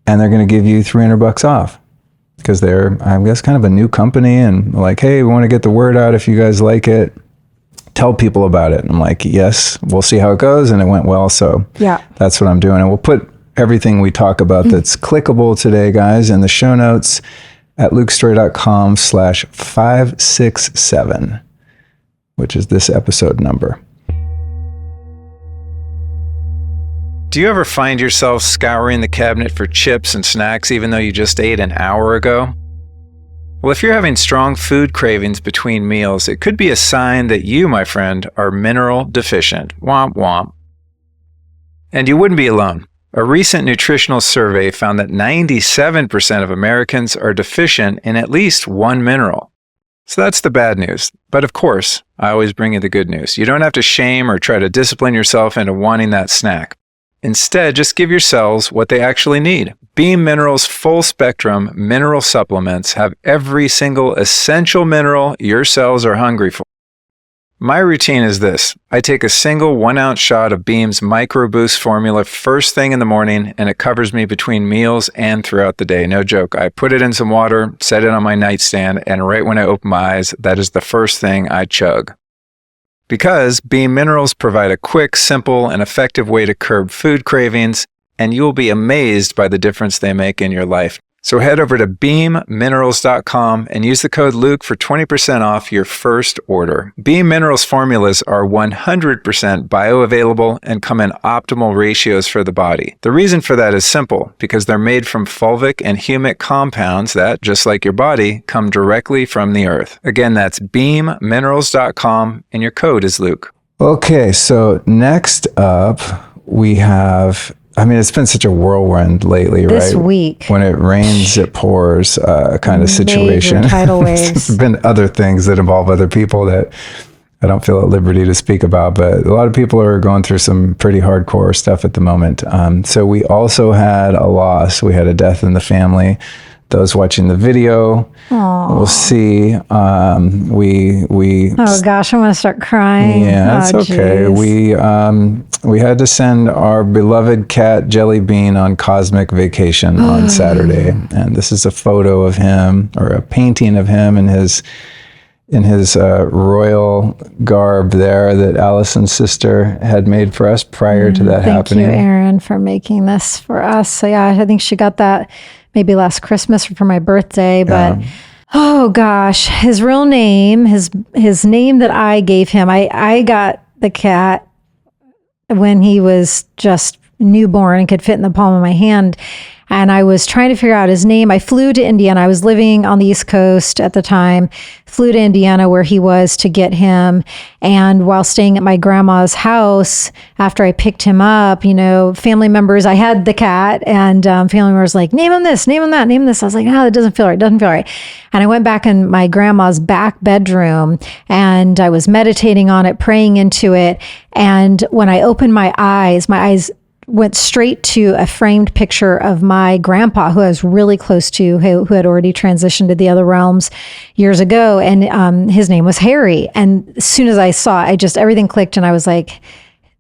And they're going to give you $300 off, because they're, I guess, kind of a new company, and like, hey, we want to get the word out. If you guys like it, tell people about it. And I'm like, yes, we'll see how it goes. And it went well. So yeah, that's what I'm doing. And we'll put everything we talk about that's clickable today, guys, in the show notes at lukestorey.com/567, which is this episode number. Do you ever find yourself scouring the cabinet for chips and snacks even though you just ate an hour ago? Well, if you're having strong food cravings between meals, it could be a sign that you, my friend, are mineral deficient. Womp womp. And you wouldn't be alone. A recent nutritional survey found that 97% of Americans are deficient in at least one mineral. So that's the bad news. But of course, I always bring you the good news. You don't have to shame or try to discipline yourself into wanting that snack. Instead, just give your cells what they actually need. Beam Minerals full spectrum mineral supplements have every single essential mineral your cells are hungry for. My routine is this. I take a single 1-ounce shot of Beam's Micro Boost formula first thing in the morning, and it covers me between meals and throughout the day. No joke. I put it in some water, set it on my nightstand, and right when I open my eyes, that is the first thing I chug. Because Beam Minerals provide a quick, simple, and effective way to curb food cravings, and you will be amazed by the difference they make in your life. So head over to beamminerals.com and use the code Luke for 20% off your first order. Beam Minerals formulas are 100% bioavailable and come in optimal ratios for the body. The reason for that is simple, because they're made from fulvic and humic compounds that, just like your body, come directly from the earth. Again, that's beamminerals.com and your code is Luke. Okay, so next up we have... it's been such a whirlwind lately, this right? Week. When it rains, it pours kind of situation. Major tidal waves. There's been other things that involve other people that I don't feel at liberty to speak about, but a lot of people are going through some pretty hardcore stuff at the moment. So we also had a loss. We had a death in the family. Those watching the video will see. Oh gosh, I'm gonna start crying. Yeah, it's okay. We had to send our beloved cat Jellybean on cosmic vacation on Saturday, and this is a photo of him, or a painting of him in his royal garb there that Alyson's sister had made for us prior to that happening. Thank you, Erin, for making this for us. So yeah, I think she got that maybe last Christmas or for my birthday, but oh gosh, his real name, his name that I gave him, I got the cat when he was just newborn and could fit in the palm of my hand. And I was trying to figure out his name. I flew to Indiana. I was living on the East Coast at the time, flew to Indiana where he was to get him. And while staying at my grandma's house, after I picked him up, family members, I had the cat, and family members like, name him this, name him that, name him this. I was like, that doesn't feel right, doesn't feel right. And I went back in my grandma's back bedroom and I was meditating on it, praying into it. And when I opened my eyes went straight to a framed picture of my grandpa, who I was really close to, who had already transitioned to the other realms years ago. And his name was Harry. And as soon as I saw it, everything clicked. And I was like,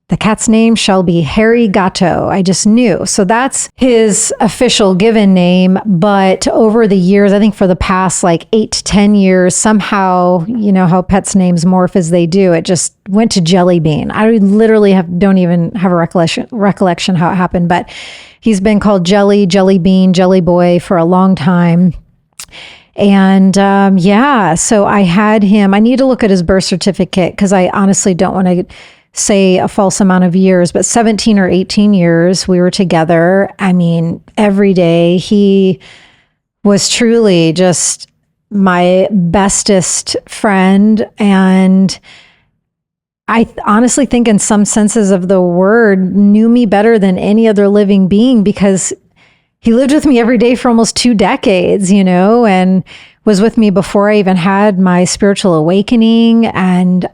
the cat's name shall be Harry Gatto. I just knew. So that's his official given name. But over the years, I think for the past 8 to 10 years, somehow, how pets' names morph as they do, it just went to Jellybean. I literally don't even have a recollection how it happened, but he's been called Jellybean, Jelly Boy for a long time. And so I had him. I need to look at his birth certificate because I honestly don't want to say a false amount of years, but 17 or 18 years we were together. Every day. He was truly just my bestest friend. And I honestly think in some senses of the word knew me better than any other living being, because he lived with me every day for almost 2 decades, and was with me before I even had my spiritual awakening. And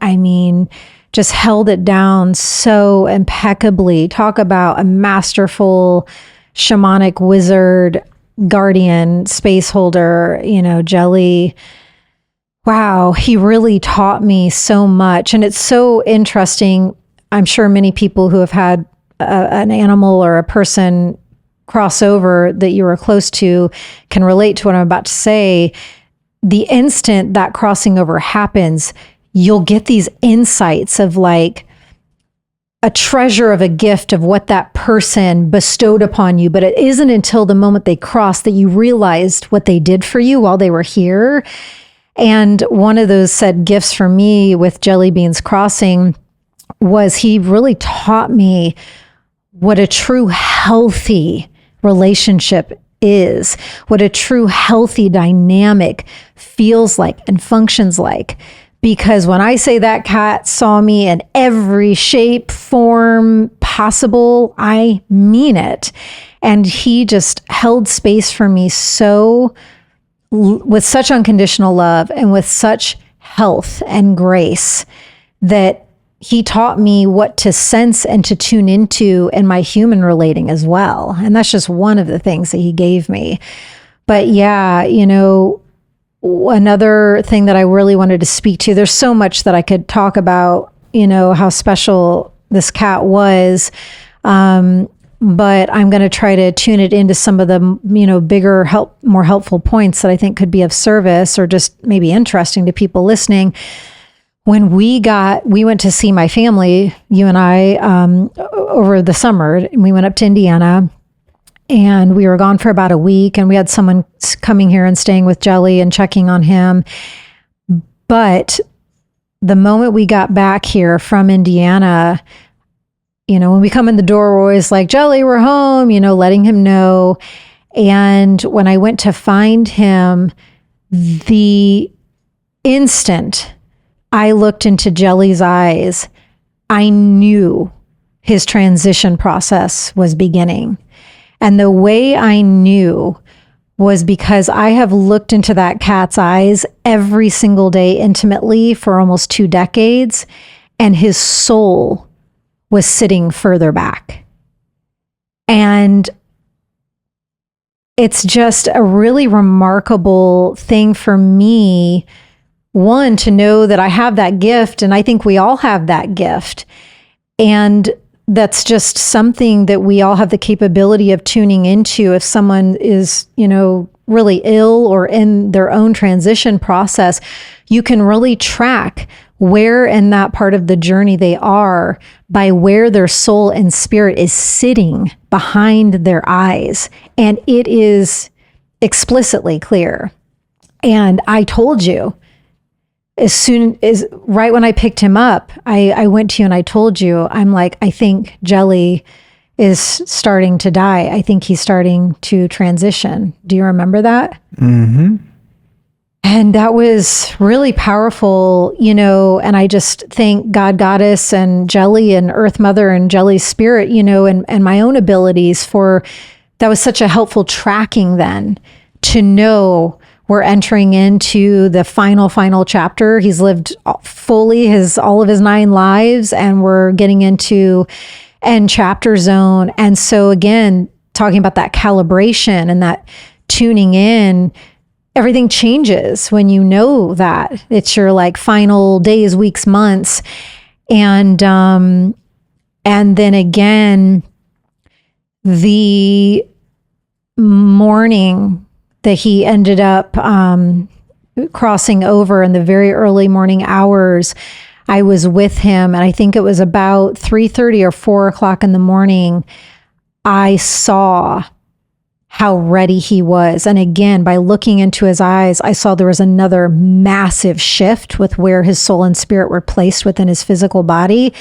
just held it down so impeccably. Talk about a masterful shamanic wizard, guardian, space holder, Jelly. Wow, he really taught me so much. And it's so interesting. I'm sure many people who have had an animal or a person cross over that you were close to can relate to what I'm about to say. The instant that crossing over happens, you'll get these insights of a treasure of a gift of what that person bestowed upon you. But it isn't until the moment they cross that you realized what they did for you while they were here. And one of those said gifts for me with Jellybean's crossing was he really taught me what a true healthy relationship is, what a true healthy dynamic feels like and functions like. Because when I say that cat saw me in every shape, form possible, I mean it. And he just held space for me with such unconditional love and with such health and grace that he taught me what to sense and to tune into in my human relating as well. And that's just one of the things that he gave me. But yeah, another thing that I really wanted to speak to, there's so much that I could talk about, how special this cat was. But I'm going to try to tune it into some of the, bigger, more helpful points that I think could be of service or just maybe interesting to people listening. When we went to see my family, you and I, over the summer, we went up to Indiana. And we were gone for about a week, and we had someone coming here and staying with Jelly and checking on him. But the moment we got back here from Indiana, you know, when we come in the door, we're always like, Jelly, we're home, you know, letting him know. And when I went to find him, the instant I looked into Jelly's eyes, I knew his transition process was beginning. And the way I knew was because I have looked into that cat's eyes every single day intimately for almost 2 decades, and his soul was sitting further back. And it's just a really remarkable thing for me, one, to know that I have that gift, and I think we all have that gift. And that's just something that we all have the capability of tuning into if someone is, you know, really ill or in their own transition process. You can really track where in that part of the journey they are by where their soul and spirit is sitting behind their eyes. And it is explicitly clear. And I told you, as soon as, right when I picked him up, I went to you and I told you, I'm like, I think Jelly is starting to die. I think he's starting to transition. Do you remember that? Mm-hmm. And that was really powerful, you know, and I just thank God, Goddess, and Jelly and Earth Mother and Jelly's spirit, you know, and my own abilities for, that was such a helpful tracking then to know we're entering into the final chapter. He's lived fully all of his 9 lives, and we're getting into end chapter zone. And so again, talking about that calibration and that tuning in, everything changes when you know that it's your like final days, weeks, months. And then again, the morning that he ended up crossing over in the very early morning hours, I was with him, and I think it was about 3:30 or 4 o'clock in the morning. I saw how ready he was. And again, by looking into his eyes, I saw there was another massive shift with where his soul and spirit were placed within his physical body,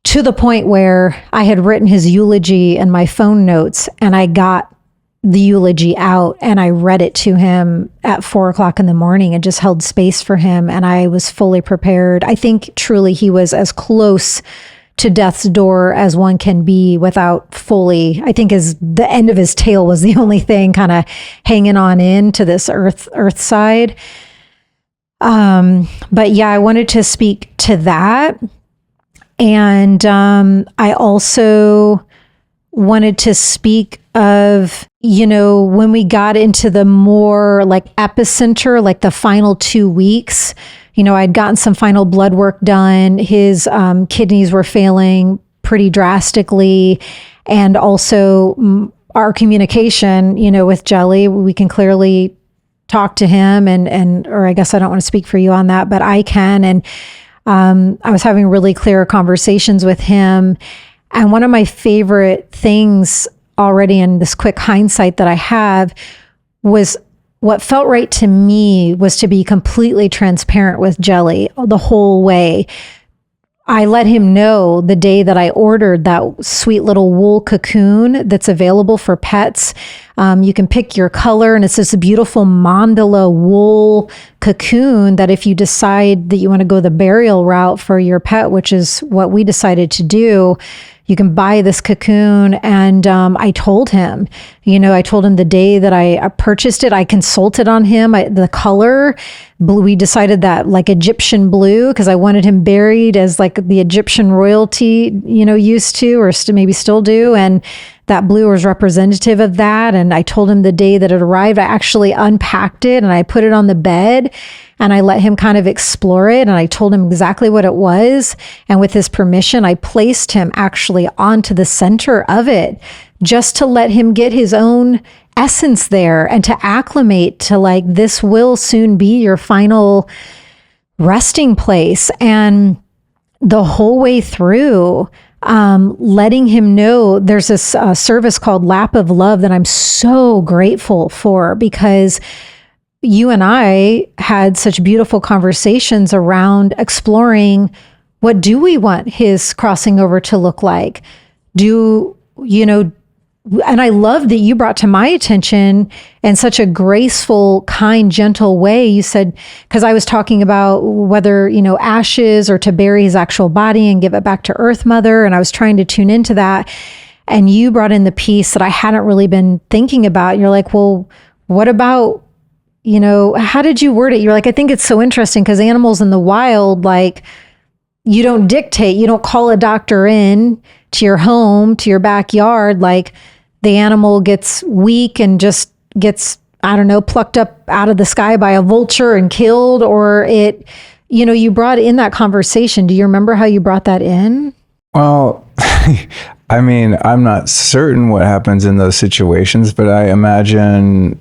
to the point where I had written his eulogy in my phone notes, and I got the eulogy out and I read it to him at 4 o'clock in the morning and just held space for him. And I was fully prepared. I think truly he was as close to death's door as one can be without fully, I think the end of his tail was the only thing kind of hanging on in to this earth side. But yeah, I wanted to speak to that. And I also wanted to speak of, you know, when we got into the more like epicenter, like the final 2 weeks, you know, I'd gotten some final blood work done. His kidneys were failing pretty drastically. And also our communication, you know, with Jelly, we can clearly talk to him or I guess I don't want to speak for you on that, but I can. And I was having really clear conversations with him. And one of my favorite things already in this quick hindsight that I have was what felt right to me was to be completely transparent with Jelly the whole way. I let him know the day that I ordered that sweet little wool cocoon that's available for pets. You can pick your color, and it's this beautiful mandala wool cocoon that if you decide that you want to go the burial route for your pet, which is what we decided to do, you can buy this cocoon. And I told him, I told him the day that I purchased it, I consulted on him, the color, blue, we decided that like Egyptian blue, because I wanted him buried as like the Egyptian royalty, used to, or maybe still do. And that blue was representative of that. And I told him the day that it arrived, I actually unpacked it and I put it on the bed and I let him kind of explore it. And I told him exactly what it was. And with his permission, I placed him actually onto the center of it just to let him get his own essence there and to acclimate to like, this will soon be your final resting place. And the whole way through, letting him know there's this service called Lap of Love that I'm so grateful for, because you and I had such beautiful conversations around exploring, what do we want his crossing over to look like? And I love that you brought to my attention in such a graceful, kind, gentle way. You said, because I was talking about whether, ashes, or to bury his actual body and give it back to Earth Mother. And I was trying to tune into that. And you brought in the piece that I hadn't really been thinking about. You're like, well, what about, how did you word it? You're like, I think it's so interesting because animals in the wild, like, you don't dictate, you don't call a doctor in to your home, to your backyard. Like, the animal gets weak and just gets, I don't know, plucked up out of the sky by a vulture and killed, or you brought in that conversation. Do you remember how you brought that in? Well, I mean, I'm not certain what happens in those situations, but I imagine,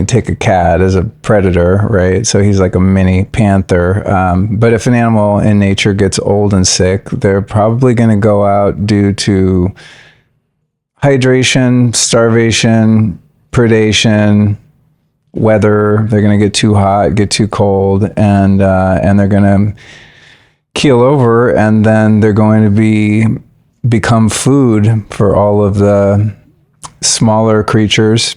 take a cat as a predator, right? So he's like a mini panther. But if an animal in nature gets old and sick, they're probably going to go out due to hydration, starvation, predation, weather. They're going to get too hot, get too cold, and they're going to keel over, and then they're going to become food for all of the smaller creatures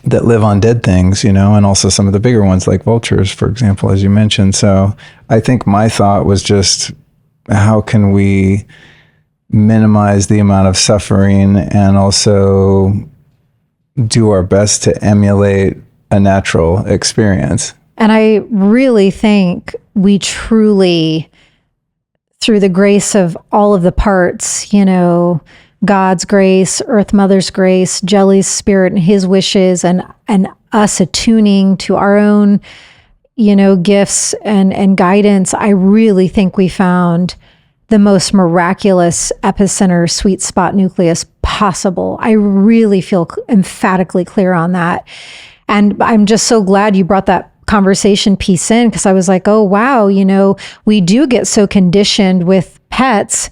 that live on dead things, and also some of the bigger ones like vultures, for example, as you mentioned. So I think my thought was just, how can we minimize the amount of suffering and also do our best to emulate a natural experience? And I really think we truly, through the grace of all of the parts, God's grace, Earth Mother's grace, Jelly's spirit and his wishes, and us attuning to our own, gifts and guidance, I really think we found the most miraculous epicenter sweet spot nucleus possible. I really feel emphatically clear on that. And I'm just so glad you brought that conversation piece in, because I was like, oh, wow, we do get so conditioned with pets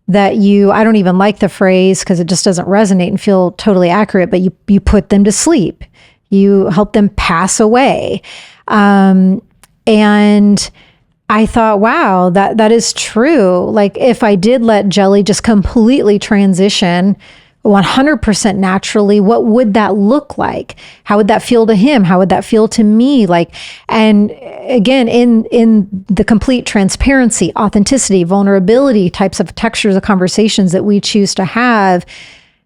that I don't even like the phrase because it just doesn't resonate and feel totally accurate, but you put them to sleep. You help them pass away. And I thought, wow, that is true. Like, if I did let Jelly just completely transition 100% naturally, what would that look like? How would that feel to him? How would that feel to me? Like, and again, in the complete transparency, authenticity, vulnerability types of textures of conversations that we choose to have,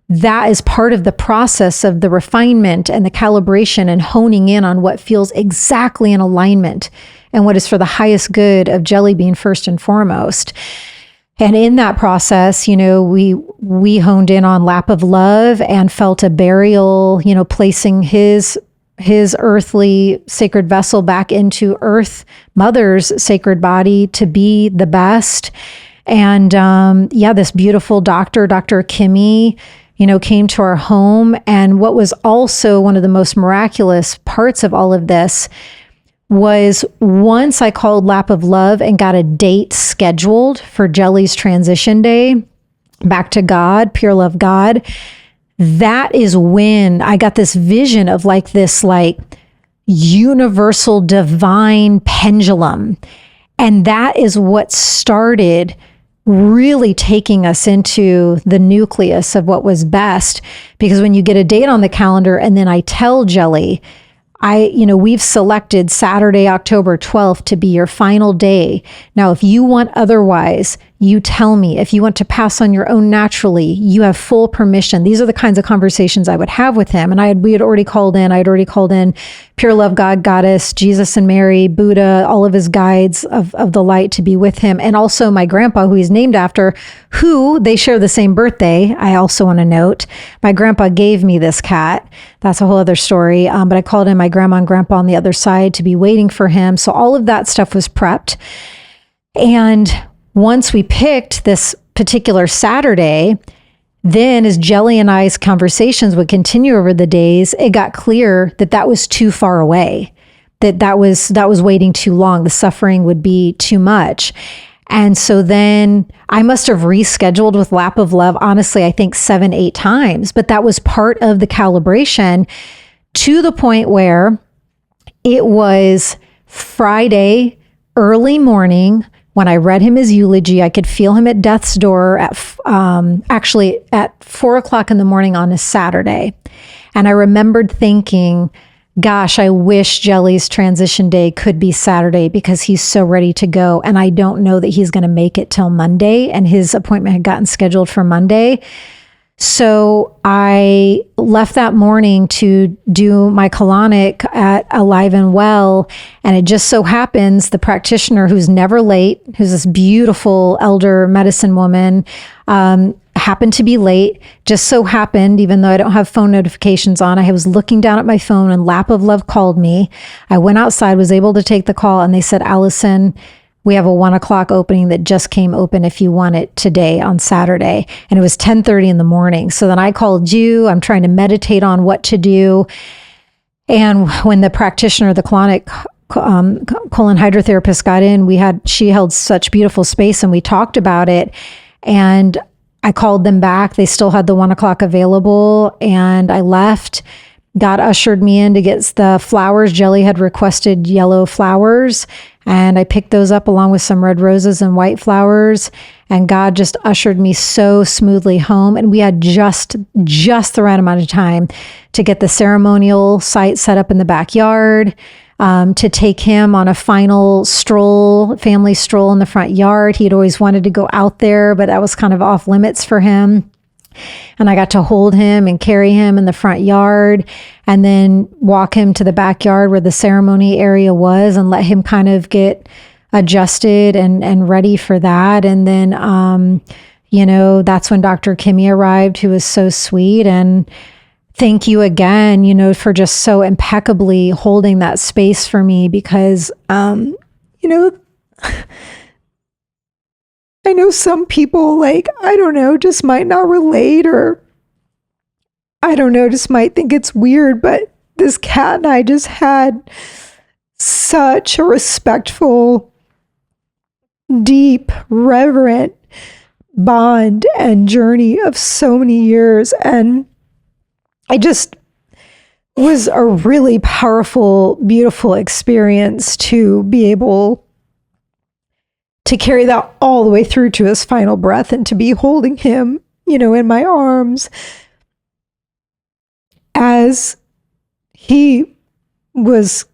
that is part of the process of the refinement and the calibration and honing in on what feels exactly in alignment and what is for the highest good of Jellybean first and foremost. And in that process, we honed in on Lap of Love and felt a burial, placing his earthly sacred vessel back into Earth Mother's sacred body to be the best. And this beautiful Dr. Kimmy, came to our home. And what was also one of the most miraculous parts of all of this was, once I called Lap of Love and got a date scheduled for Jelly's transition day back to God, pure love God, that is when I got this vision of this universal divine pendulum. And that is what started really taking us into the nucleus of what was best. Because when you get a date on the calendar and then I tell Jelly, we've selected Saturday, October 12th to be your final day. Now, if you want otherwise, you tell me. If you want to pass on your own naturally, you have full permission. These are the kinds of conversations I would have with him. And we had already called in pure love God, Goddess, Jesus and Mary, Buddha, all of his guides of the light to be with him. And also my grandpa, who he's named after, who they share the same birthday. I also want to note, my grandpa gave me this cat. That's a whole other story. But I called in my grandma and grandpa on the other side to be waiting for him. So all of that stuff was prepped. And once we picked this particular Saturday, then as Jelly and I's conversations would continue over the days, it got clear that was too far away, that was waiting too long. The suffering would be too much. And so then I must have rescheduled with Lap of Love, honestly, I think 7-8 times, but that was part of the calibration, to the point where it was Friday, early morning, when I read him his eulogy. I could feel him at death's door at actually at 4:00 in the morning on a Saturday. And I remembered thinking, gosh, I wish Jelly's transition day could be Saturday because he's so ready to go. And I don't know that he's going to make it till Monday. And his appointment had gotten scheduled for Monday. So I left that morning to do my colonic at Alive and Well. And it just so happens the practitioner, who's never late, who's this beautiful elder medicine woman, happened to be late. Just so happened, even though I don't have phone notifications on, I was looking down at my phone and Lap of Love called me. I went outside, was able to take the call, and they said, Alyson, we have a 1:00 opening that just came open if you want it today on Saturday. And it was 10:30 in the morning. So then I called you. I'm trying to meditate on what to do. And when the practitioner, the colonic colon hydrotherapist got in, she held such beautiful space and we talked about it. And I called them back. They still had the 1:00 available, and I left. God ushered me in to get the flowers. Jelly had requested yellow flowers, and I picked those up along with some red roses and white flowers. And God just ushered me so smoothly home. And we had just the right amount of time to get the ceremonial site set up in the backyard, to take him on a final family stroll in the front yard. He'd always wanted to go out there, but that was kind of off limits for him. And I got to hold him and carry him in the front yard and then walk him to the backyard where the ceremony area was and let him kind of get adjusted and ready for that. And then, that's when Dr. Kimmy arrived, who was so sweet. And thank you again, for just so impeccably holding that space for me because, I know some people just might not relate, or I don't know, just might think it's weird, but this cat and I just had such a respectful, deep, reverent bond and journey of so many years. And I just was a really powerful, beautiful experience to be able to carry that all the way through to his final breath and to be holding him, in my arms as he was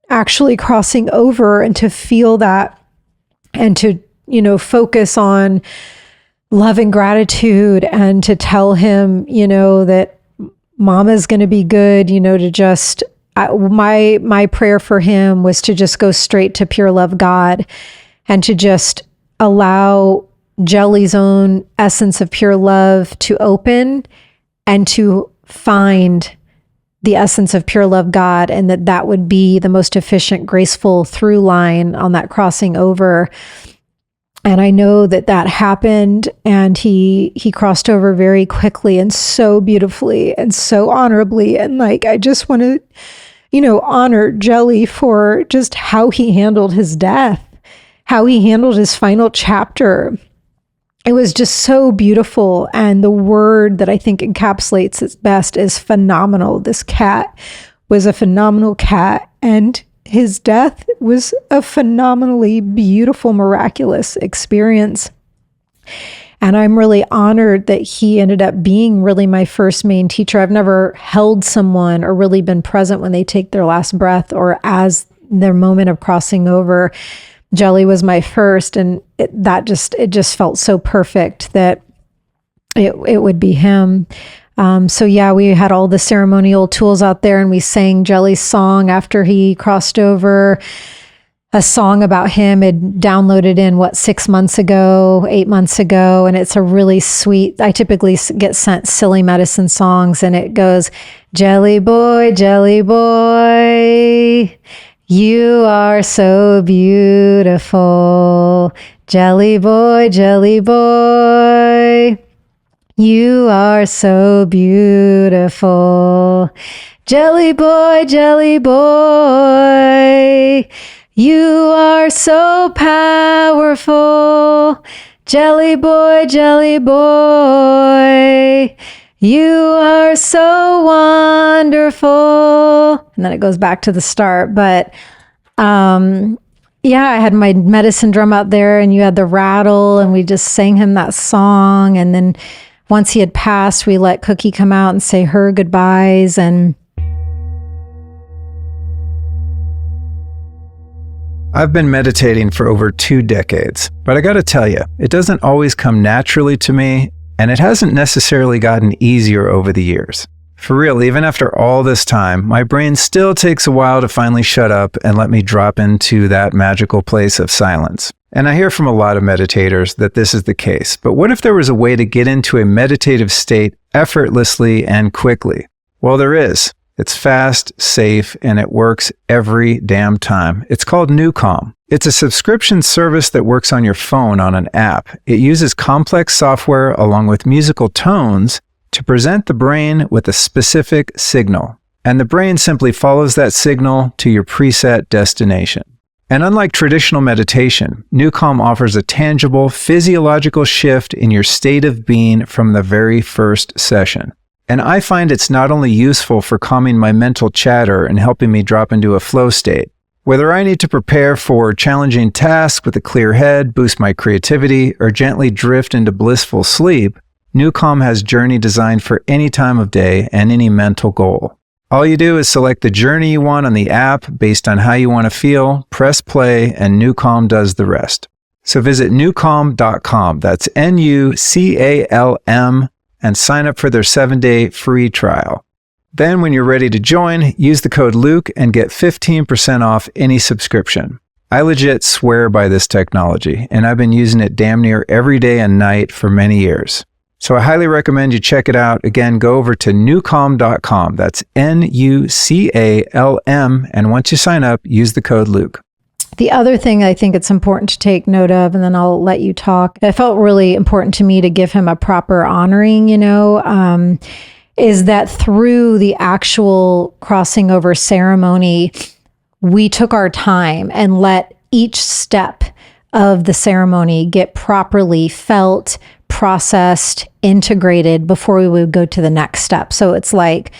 actually crossing over, and to feel that and to, focus on love and gratitude and to tell him, that Mama's going to be good, to just, my prayer for him was to just go straight to pure love God and to just allow Jelly's own essence of pure love to open and to find the essence of pure love God, and that would be the most efficient, graceful through line on that crossing over. And I know that happened, and he crossed over very quickly and so beautifully and so honorably. And I just want to, honor Jelly for just how he handled his death, how he handled his final chapter. It was just so beautiful. And the word that I think encapsulates it best is phenomenal. This cat was a phenomenal cat, and his death was a phenomenally beautiful, miraculous experience. And I'm really honored that he ended up being really my first main teacher. I've never held someone or really been present when they take their last breath or as their moment of crossing over. Jelly was my first, and it just felt so perfect that it would be him. So yeah, we had all the ceremonial tools out there, and we sang Jelly's song after he crossed over. A song about him had downloaded in 6 months ago, 8 months ago, and it's a really sweet. I typically get sent silly medicine songs, and it goes, Jelly boy, you are so beautiful. Jelly boy, you are so beautiful. Jelly boy, You are so powerful, jelly boy, jelly boy. You are so wonderful. And then it goes back to the start. But yeah, I had my medicine drum out there and you had the rattle and we just sang him that song. And then once he had passed, we let Cookie come out and say her goodbyes. And I've been meditating for over 2 decades, but I gotta tell you, it doesn't always come naturally to me, and it hasn't necessarily gotten easier over the years. For real, even after all this time, my brain still takes a while to finally shut up and let me drop into that magical place of silence. And I hear from a lot of meditators that this is the case, but what if there was a way to get into a meditative state effortlessly and quickly? Well, there is. It's fast, safe, and it works every damn time. It's called NewCalm. It's a subscription service that works on your phone on an app. It uses complex software along with musical tones to present the brain with a specific signal. And the brain simply follows that signal to your preset destination. And unlike traditional meditation, NewCalm offers a tangible physiological shift in your state of being from the very first session. And I find it's not only useful for calming my mental chatter and helping me drop into a flow state. Whether I need to prepare for challenging tasks with a clear head, boost my creativity, or gently drift into blissful sleep, NewCalm has Journey designed for any time of day and any mental goal. All you do is select the journey you want on the app based on how you want to feel, press play, and NewCalm does the rest. So visit newcalm.com, that's NUCALM, and sign up for their 7-day free trial. Then when you're ready to join, use the code Luke and get 15% off any subscription. I legit swear by this technology, and I've been using it damn near every day and night for many years. So I highly recommend you check it out. Again, go over to newcalm.com. That's NUCALM. And once you sign up, use the code Luke. the other thing I think it's important to take note of, and then I'll let you talk, it felt really important to me to give him a proper honoring, is that through the actual crossing over ceremony, we took our time and let each step of the ceremony get properly felt, processed, integrated before we would go to the next step. So it's like,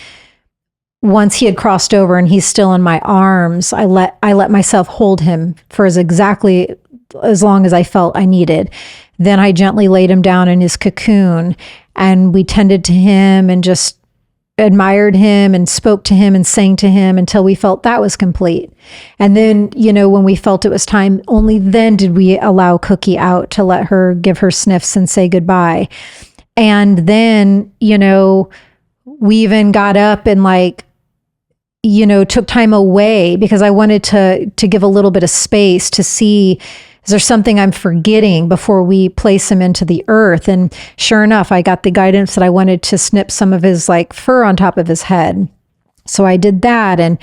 once he had crossed over and he's still in my arms, I let myself hold him for exactly as long as I felt I needed. Then I gently laid him down in his cocoon, and we tended to him and just admired him and spoke to him and sang to him until we felt that was complete. And then, when we felt it was time, only then did we allow Cookie out to let her give her sniffs and say goodbye. And then, we even got up and took time away because I wanted to give a little bit of space to see, is there something I'm forgetting before we place him into the earth? And sure enough, I got the guidance that I wanted to snip some of his fur on top of his head. So I did that. And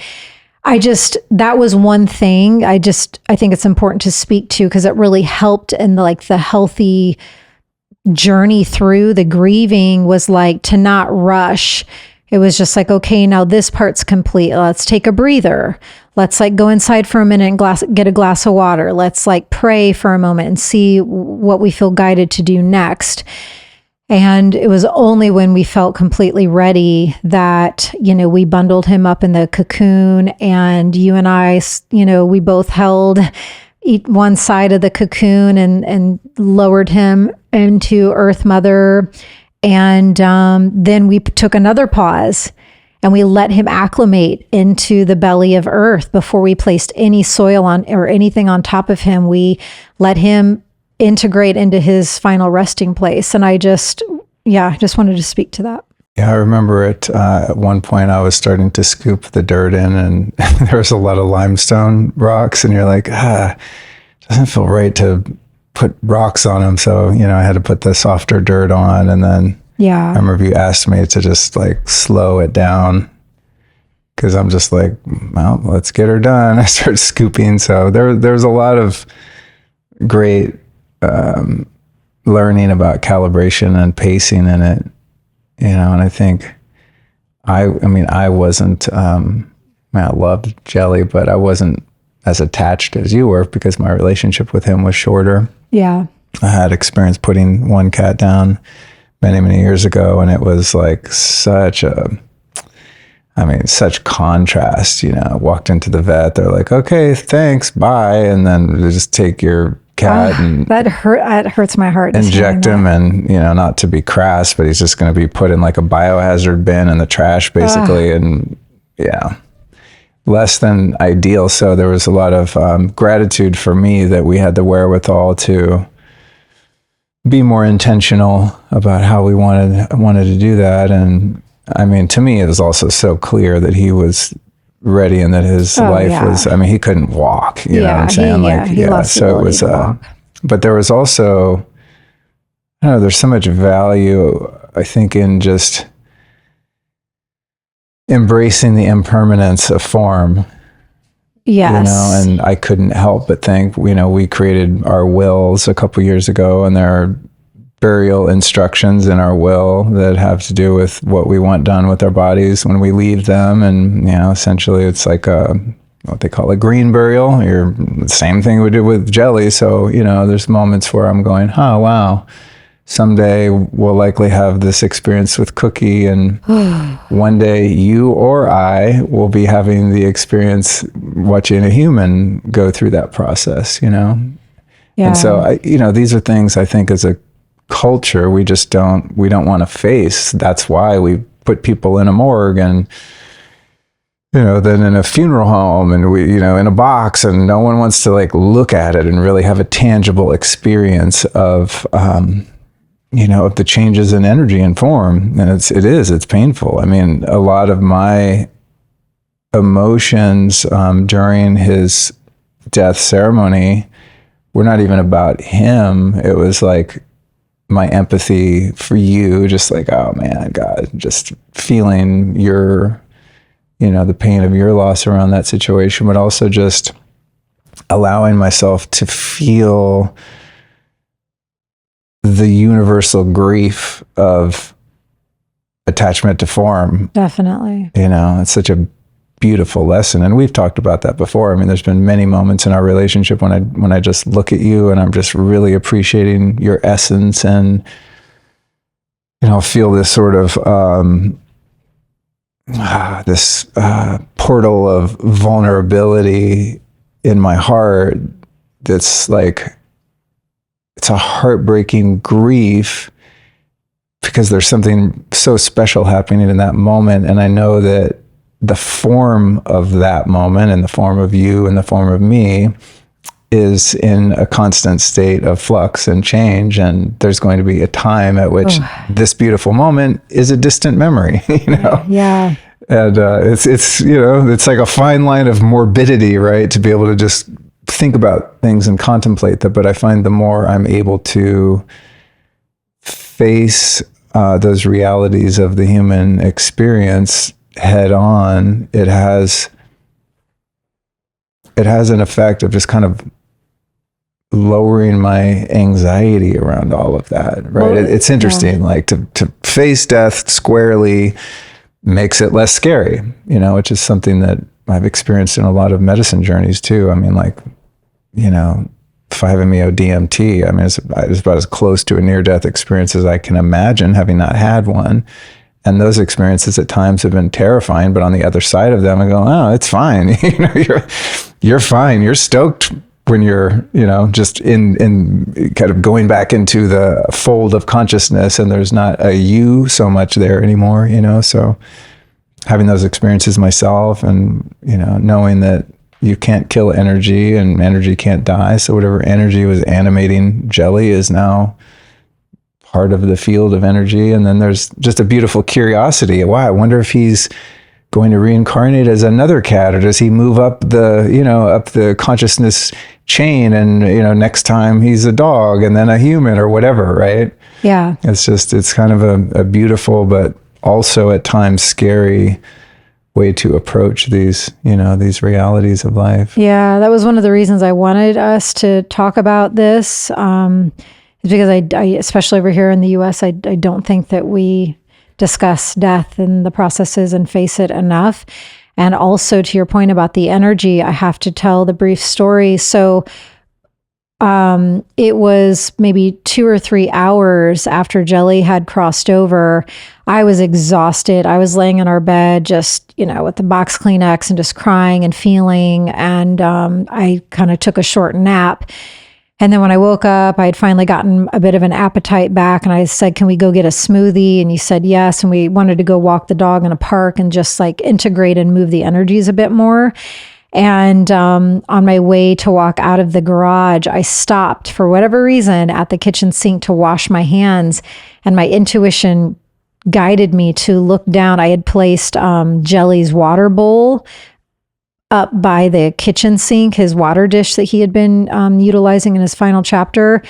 that was one thing I think it's important to speak to, because it really helped in the healthy journey through the grieving, was to not rush. It was just okay, now this part's complete. Let's take a breather. Let's go inside for a minute and get a glass of water. Let's pray for a moment and see what we feel guided to do next. And it was only when we felt completely ready that, we bundled him up in the cocoon, and you and I, we both held one side of the cocoon and lowered him into Earth Mother. And then we took another pause and we let him acclimate into the belly of Earth before we placed any soil on or anything on top of him. We let him integrate into his final resting place. And I just wanted to speak to that. Yeah, I remember at one point I was starting to scoop the dirt in, and there was a lot of limestone rocks, and you're like, it doesn't feel right to put rocks on them. So, I had to put the softer dirt on. And then I remember you asked me to just slow it down, because I'm just well, let's get her done. I started scooping. So there's a lot of great learning about calibration and pacing in it, and I think I wasn't, I loved Jelly, but I wasn't as attached as you were because my relationship with him was shorter. Yeah. I had experience putting one cat down many, many years ago, and it was like such contrast, you know. I walked into the vet, they're like, okay, thanks, bye. And then they just take your cat and that hurts my heart. Inject him, and, you know, not to be crass, but he's just going to be put in like a biohazard bin in the trash, basically. And yeah, less than ideal. So there was a lot of gratitude for me that we had the wherewithal to be more intentional about how we wanted to do that. And I mean, to me, it was also so clear that he was ready and that his life was, I mean, he couldn't walk, you know what I'm saying? So it was, but there was also, I don't know, there's so much value, I think, in just embracing the impermanence of form. Yes. You know, and I couldn't help but think, you know, we created our wills a couple years ago, and there are burial instructions in our will that have to do with what we want done with our bodies when we leave them. And, you know, essentially it's like what they call a green burial. The same thing we did with Jelly. So, you know, there's moments where I'm going, oh, wow, someday we'll likely have this experience with Cookie, and one day you or I will be having the experience watching a human go through that process, you know? Yeah. And so, you know, these are things I think as a culture we don't want to face. That's why we put people in a morgue, and, you know, then in a funeral home, and we, you know, in a box, and no one wants to like look at it and really have a tangible experience of, you know, of the changes in energy and form. And it's painful. I mean, a lot of my emotions during his death ceremony were not even about him. It was like my empathy for you, just like, oh man, God, just feeling your, you know, the pain of your loss around that situation, but also just allowing myself to feel the universal grief of attachment to form. Definitely. You know, it's such a beautiful lesson. And we've talked about that before. I mean, there's been many moments in our relationship when I just look at you and I'm just really appreciating your essence, and, you know, feel this sort of, this portal of vulnerability in my heart that's like, it's a heartbreaking grief because there's something so special happening in that moment. And I know that the form of that moment, and the form of you and the form of me, is in a constant state of flux and change. And there's going to be a time at which this beautiful moment is a distant memory, you know? Yeah. And it's, you know, it's like a fine line of morbidity, right? To be able to just think about things and contemplate that. But I find the more I'm able to face those realities of the human experience head on, it has an effect of just kind of lowering my anxiety around all of that, right? Well, it's interesting, like to face death squarely makes it less scary, you know, which is something that I've experienced in a lot of medicine journeys too. I mean, like, you know, 5-MeO DMT, I mean, it's about as close to a near-death experience as I can imagine, having not had one. And those experiences at times have been terrifying, but on the other side of them, I go, oh, it's fine. You know, you're fine. You're stoked when you're, you know, just in kind of going back into the fold of consciousness, and there's not a you so much there anymore, you know? So having those experiences myself, and, you know, knowing that you can't kill energy and energy can't die. So whatever energy was animating Jelly is now part of the field of energy. And then there's just a beautiful curiosity. Wow, I wonder if he's going to reincarnate as another cat, or does he move up the consciousness chain, and, you know, next time he's a dog and then a human or whatever, right? Yeah. It's kind of a beautiful, but also at times scary way to approach these, you know, these realities of life. Yeah, that was one of the reasons I wanted us to talk about this. Is because I, especially over here in the US, I don't think that we discuss death and the processes and face it enough. And also to your point about the energy, I have to tell the brief story. So it was maybe 2 or 3 hours after Jelly had crossed over. I was exhausted. I was laying in our bed, just, with the box Kleenex and just crying and feeling. And I kind of took a short nap. And then when I woke up, I had finally gotten a bit of an appetite back. And I said, can we go get a smoothie? And you said yes. And we wanted to go walk the dog in a park and just like integrate and move the energies a bit more. And on my way to walk out of the garage, I stopped for whatever reason at the kitchen sink to wash my hands. And my intuition guided me to look down. I had placed Jelly's water bowl up by the kitchen sink, his water dish that he had been utilizing in his final chapter.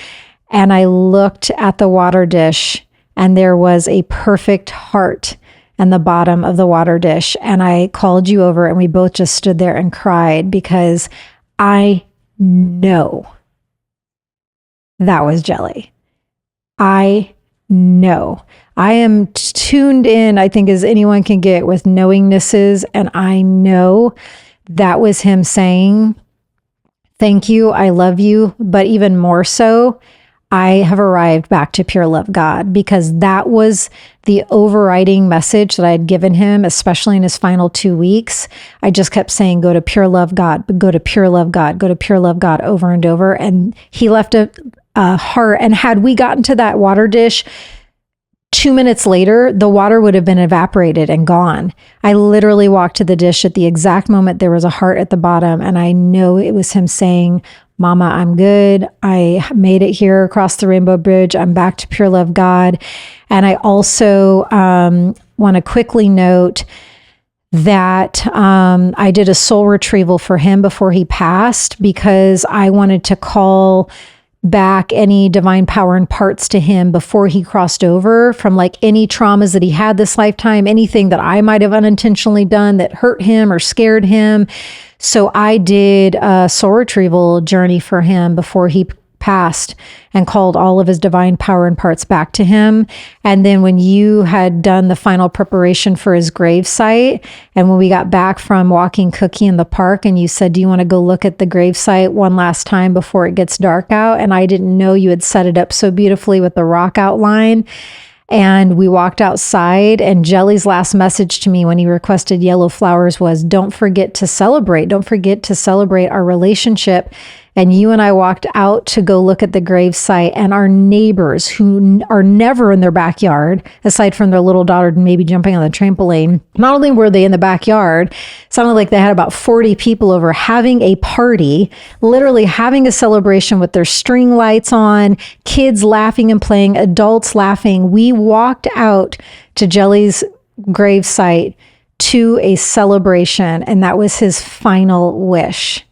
And I looked at the water dish, and there was a perfect heart and the bottom of the water dish. And I called you over, and we both just stood there and cried, because I know that was Jelly. I know. I am tuned in, I think, as anyone can get with knowingnesses. And I know that was him saying, thank you, I love you. But even more so, I have arrived back to pure love, God, because that was the overriding message that I had given him, especially in his final 2 weeks. I just kept saying, go to pure love, God, go to pure love, God, go to pure love, God, over and over. And he left a heart. And had we gotten to that water dish 2 minutes later, the water would have been evaporated and gone. I literally walked to the dish at the exact moment there was a heart at the bottom. And I know it was him saying, Mama, I'm good. I made it here across the Rainbow Bridge. I'm back to pure love, God. And I also want to quickly note that I did a soul retrieval for him before he passed, because I wanted to call back any divine power and parts to him before he crossed over, from like any traumas that he had this lifetime, anything that I might have unintentionally done that hurt him or scared him. So I did a soul retrieval journey for him before he passed, and called all of his divine power and parts back to him. And then when you had done the final preparation for his grave site, and when we got back from walking Cookie in the park, and you said, do you want to go look at the grave site one last time before it gets dark out? And I didn't know you had set it up so beautifully with the rock outline. And we walked outside, and Jelly's last message to me when he requested yellow flowers was, don't forget to celebrate. Don't forget to celebrate our relationship. And you and I walked out to go look at the grave site, and our neighbors, who are never in their backyard, aside from their little daughter maybe jumping on the trampoline, not only were they in the backyard, it sounded like they had about 40 people over having a party, literally having a celebration with their string lights on, kids laughing and playing, adults laughing. We walked out to Jelly's grave site to a celebration, and that was his final wish.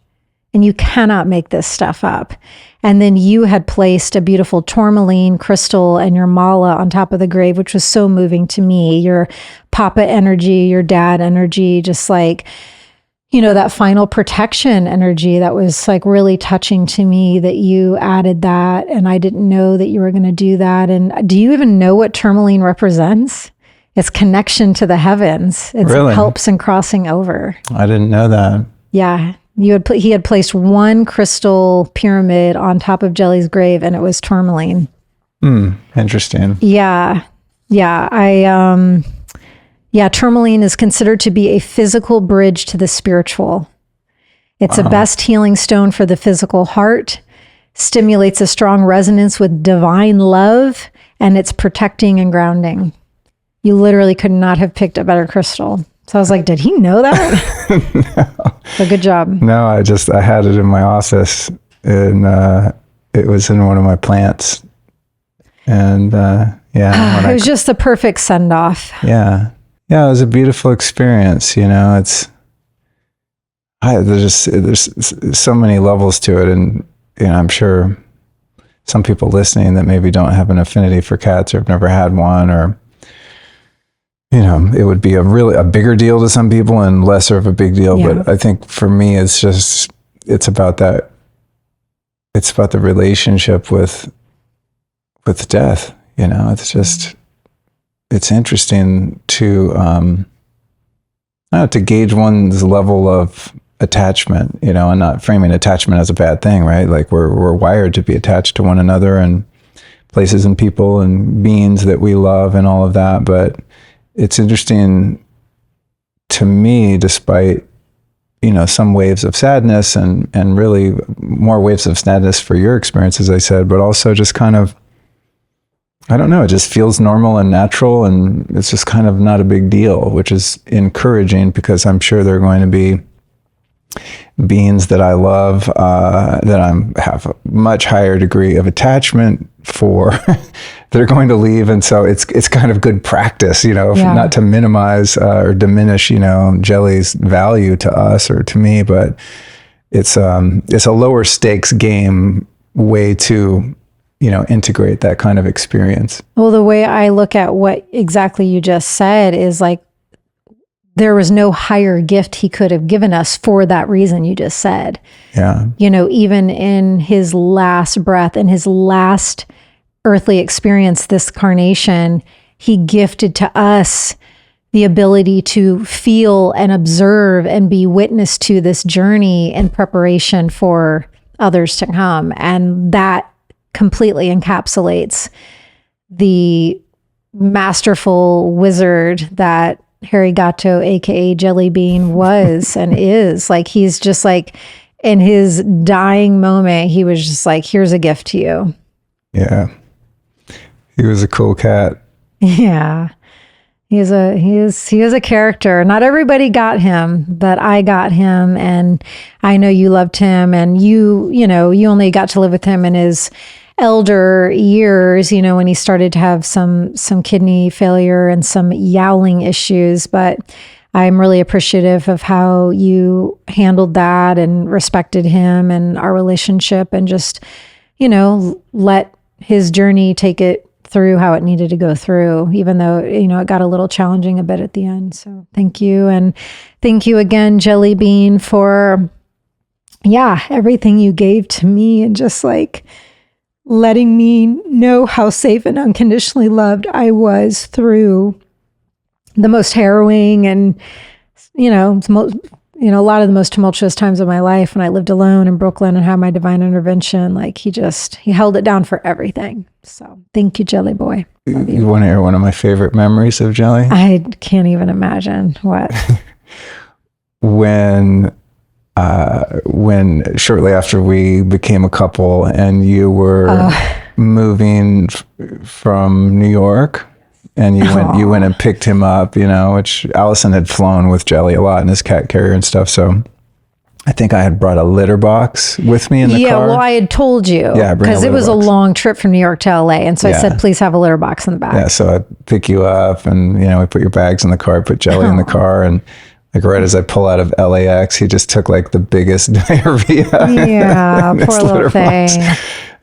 And you cannot make this stuff up. And then you had placed a beautiful tourmaline crystal and your mala on top of the grave, which was so moving to me. Your papa energy, your dad energy, just like, that final protection energy that was like really touching to me, that you added that. And I didn't know that you were going to do that. And do you even know what tourmaline represents? It's connection to the heavens. It Really? helps in crossing over. I didn't know that. Yeah. He had placed one crystal pyramid on top of Jelly's grave, and it was tourmaline. Interesting. Yeah. Tourmaline is considered to be a physical bridge to the spiritual. It's a best healing stone for the physical heart, stimulates a strong resonance with divine love, and it's protecting and grounding. You literally could not have picked a better crystal. So I was like, did he know that? No. So good job. No, I had it in my office, and it was in one of my plants. And it was just the perfect send off. Yeah. Yeah, it was a beautiful experience. There's so many levels to it. And, I'm sure some people listening that maybe don't have an affinity for cats or have never had one, or, it would be a bigger deal to some people and lesser of a big deal. Yeah. But I think for me, it's about that. It's about the relationship with death. It's interesting to, to gauge one's level of attachment, you know, and not framing attachment as a bad thing, right? Like we're wired to be attached to one another and places and people and beings that we love and all of that. But it's interesting to me, despite, you know, some waves of sadness and really more waves of sadness for your experience, as I said, but also just kind of, I don't know, it just feels normal and natural, and it's just kind of not a big deal, which is encouraging, because I'm sure there are going to be beings that I love, that I have a much higher degree of attachment for, that are going to leave. And so it's kind of good practice, you know, not to minimize or diminish, you know, Jelly's value to us or to me, but it's a lower stakes game way to, you know, integrate that kind of experience. Well, the way I look at what exactly you just said is like, there was no higher gift he could have given us for that reason you just said. Yeah. You know, even in his last breath, in his last earthly experience, this carnation, he gifted to us the ability to feel and observe and be witness to this journey in preparation for others to come. And that completely encapsulates the masterful wizard that Harry Gatto, aka Jellybean, was and is. Like, he's just like, in his dying moment, he was just like, here's a gift to you. Yeah. He was a cool cat. Yeah. He is a character. Not everybody got him, but I got him, and I know you loved him, and you know, you only got to live with him in his elder years, you know, when he started to have some kidney failure and some yowling issues. But I'm really appreciative of how you handled that and respected him and our relationship, and just, you know, let his journey take it through how it needed to go through, even though, you know, it got a little challenging a bit at the end. So thank you. And thank you again, Jellybean, for, everything you gave to me, and just like letting me know how safe and unconditionally loved I was through the most harrowing and, you know, a lot of the most tumultuous times of my life when I lived alone in Brooklyn and had my divine intervention. Like, he held it down for everything. So thank you, Jelly Boy. You want to hear one of my favorite memories of Jelly? I can't even imagine what. When shortly after we became a couple and you were moving from New York, and you went and picked him up, you know, which Alyson had flown with Jelly a lot in his cat carrier and stuff. So I think I had brought a litter box with me in the car. Yeah, well, I had told you, because it was a long trip from New York to LA. And so I said, please have a litter box in the back. Yeah, so I'd pick you up, and, you know, we put your bags in the car, put Jelly in the car, and like right as I pull out of LAX, he just took like the biggest diarrhea. Yeah, poor little thing.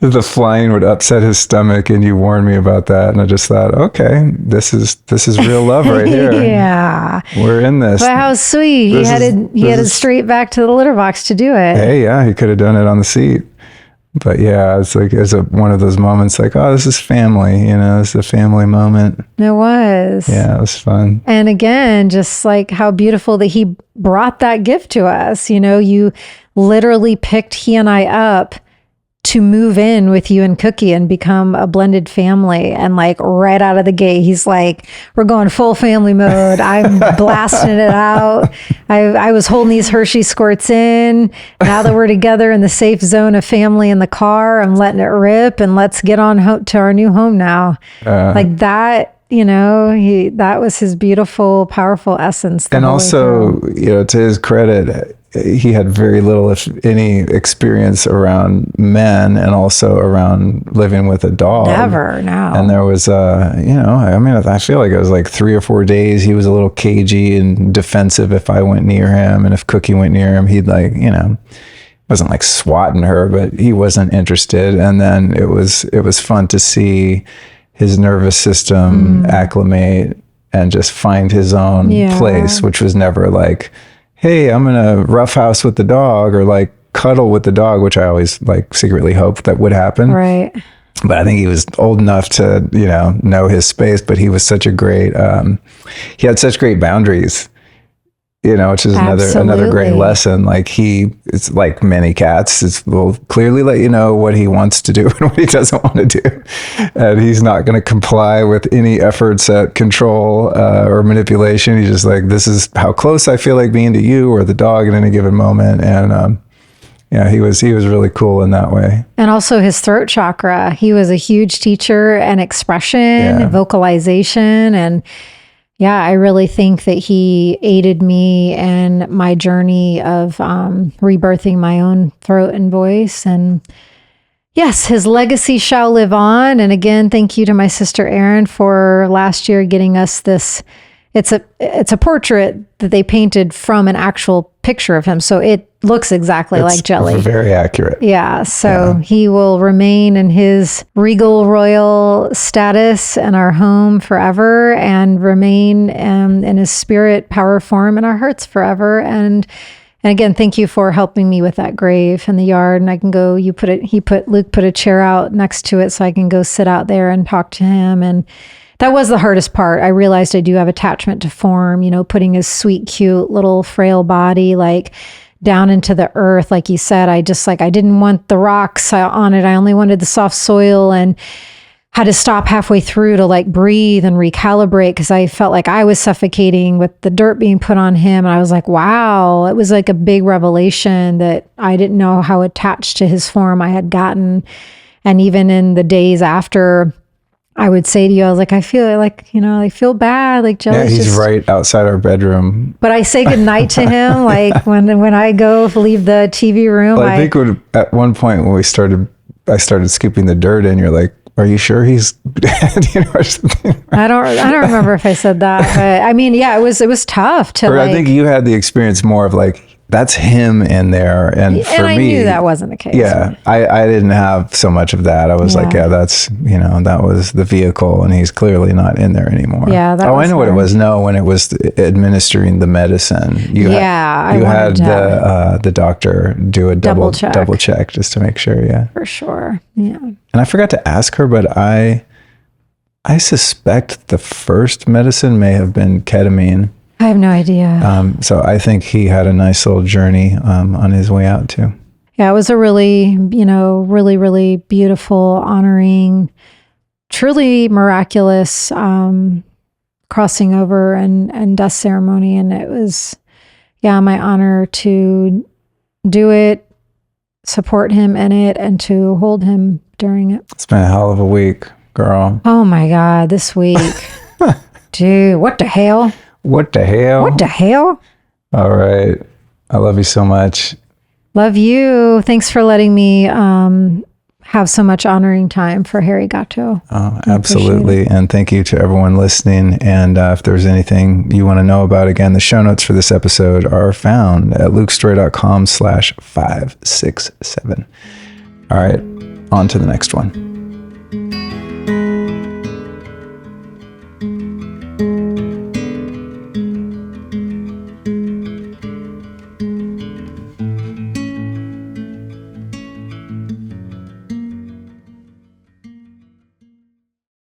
The flying would upset his stomach, and you warned me about that. And I just thought, okay, this is real love right here. Yeah, we're in this. But how sweet! He headed straight back to the litter box to do it. Hey, yeah, he could have done it on the seat. But yeah, it's like one of those moments, like, oh, this is family. You know, this is a family moment. It was. Yeah, it was fun. And again, just like how beautiful that he brought that gift to us. You know, you literally picked he and I up to move in with you and Cookie and become a blended family. And like right out of the gate, he's like, we're going full family mode. I'm blasting it out. I was holding these Hershey squirts in. Now that we're together in the safe zone of family in the car, I'm letting it rip, and let's get on to our new home now. Like that, you know, that was his beautiful, powerful essence. And also, you know, to his credit, he had very little, if any, experience around men, and also around living with a dog. Never, no. And there was, you know, I mean, I feel like it was like 3 or 4 days. He was a little cagey and defensive if I went near him, and if Cookie went near him, he'd like, you know, wasn't like swatting her, but he wasn't interested. And then it was fun to see his nervous system acclimate and just find his own place, which was never like, hey, I'm gonna roughhouse with the dog, or like cuddle with the dog, which I always like secretly hoped that would happen. Right. But I think he was old enough to, you know his space, but he was such a great, he had such great boundaries which is another great Absolutely. lesson. Like it's like many cats, will clearly let you know what he wants to do and what he doesn't want to do. And he's not going to comply with any efforts at control or manipulation. He's just like, this is how close I feel like being to you or the dog at any given moment. And he was really cool in that way. And also his throat chakra. He was a huge teacher and expression, vocalization. And yeah, I really think that he aided me in my journey of rebirthing my own throat and voice. And yes, his legacy shall live on. And again, thank you to my sister Erin for last year getting us this. It's a portrait that they painted from an actual picture of him. So it looks exactly like Jelly. Very accurate. Yeah. So he will remain in his regal royal status in our home forever and remain in his spirit power form in our hearts forever. And again, thank you for helping me with that grave in the yard. And I can go, Luke put a chair out next to it so I can go sit out there and talk to him. And that was the hardest part. I realized I do have attachment to form, putting his sweet, cute little frail body like down into the earth. Like you said, I didn't want the rocks on it. I only wanted the soft soil, and had to stop halfway through to like breathe and recalibrate because I felt like I was suffocating with the dirt being put on him. And I was like, wow, it was like a big revelation that I didn't know how attached to his form I had gotten. And even in the days after, I would say to you, I was like, I feel like, I feel bad. Like Jelly's he's right outside our bedroom. But I say goodnight to him. Like when I leave the TV room. Well, I think at one point when I started scooping the dirt in, you're like, are you sure he's dead? Or something. I don't remember if I said that, but I mean, yeah, it was tough to I think you had the experience more of like, that's him in there. And for me, I knew that wasn't the case. Yeah. I didn't have so much of that. I was like, that's, that was the vehicle, and he's clearly not in there anymore. Yeah. I know what it was. No, when it was administering the medicine, you had the doctor do a double check just to make sure. Yeah. For sure. Yeah. And I forgot to ask her, but I suspect the first medicine may have been ketamine. I have no idea. So I think he had a nice little journey on his way out too. Yeah, it was a really, really, really beautiful, honoring, truly miraculous crossing over and death ceremony. And it was, my honor to do it, support him in it, and to hold him during it. It's been a hell of a week, girl. Oh my God, this week. Dude, what the hell? What the hell? What the hell? All right. I love you so much. Love you. Thanks for letting me have so much honoring time for Harry Gatto. Oh, absolutely. And thank you to everyone listening. And if there's anything you want to know about, again, the show notes for this episode are found at lukestory.com/567. All right. On to the next one.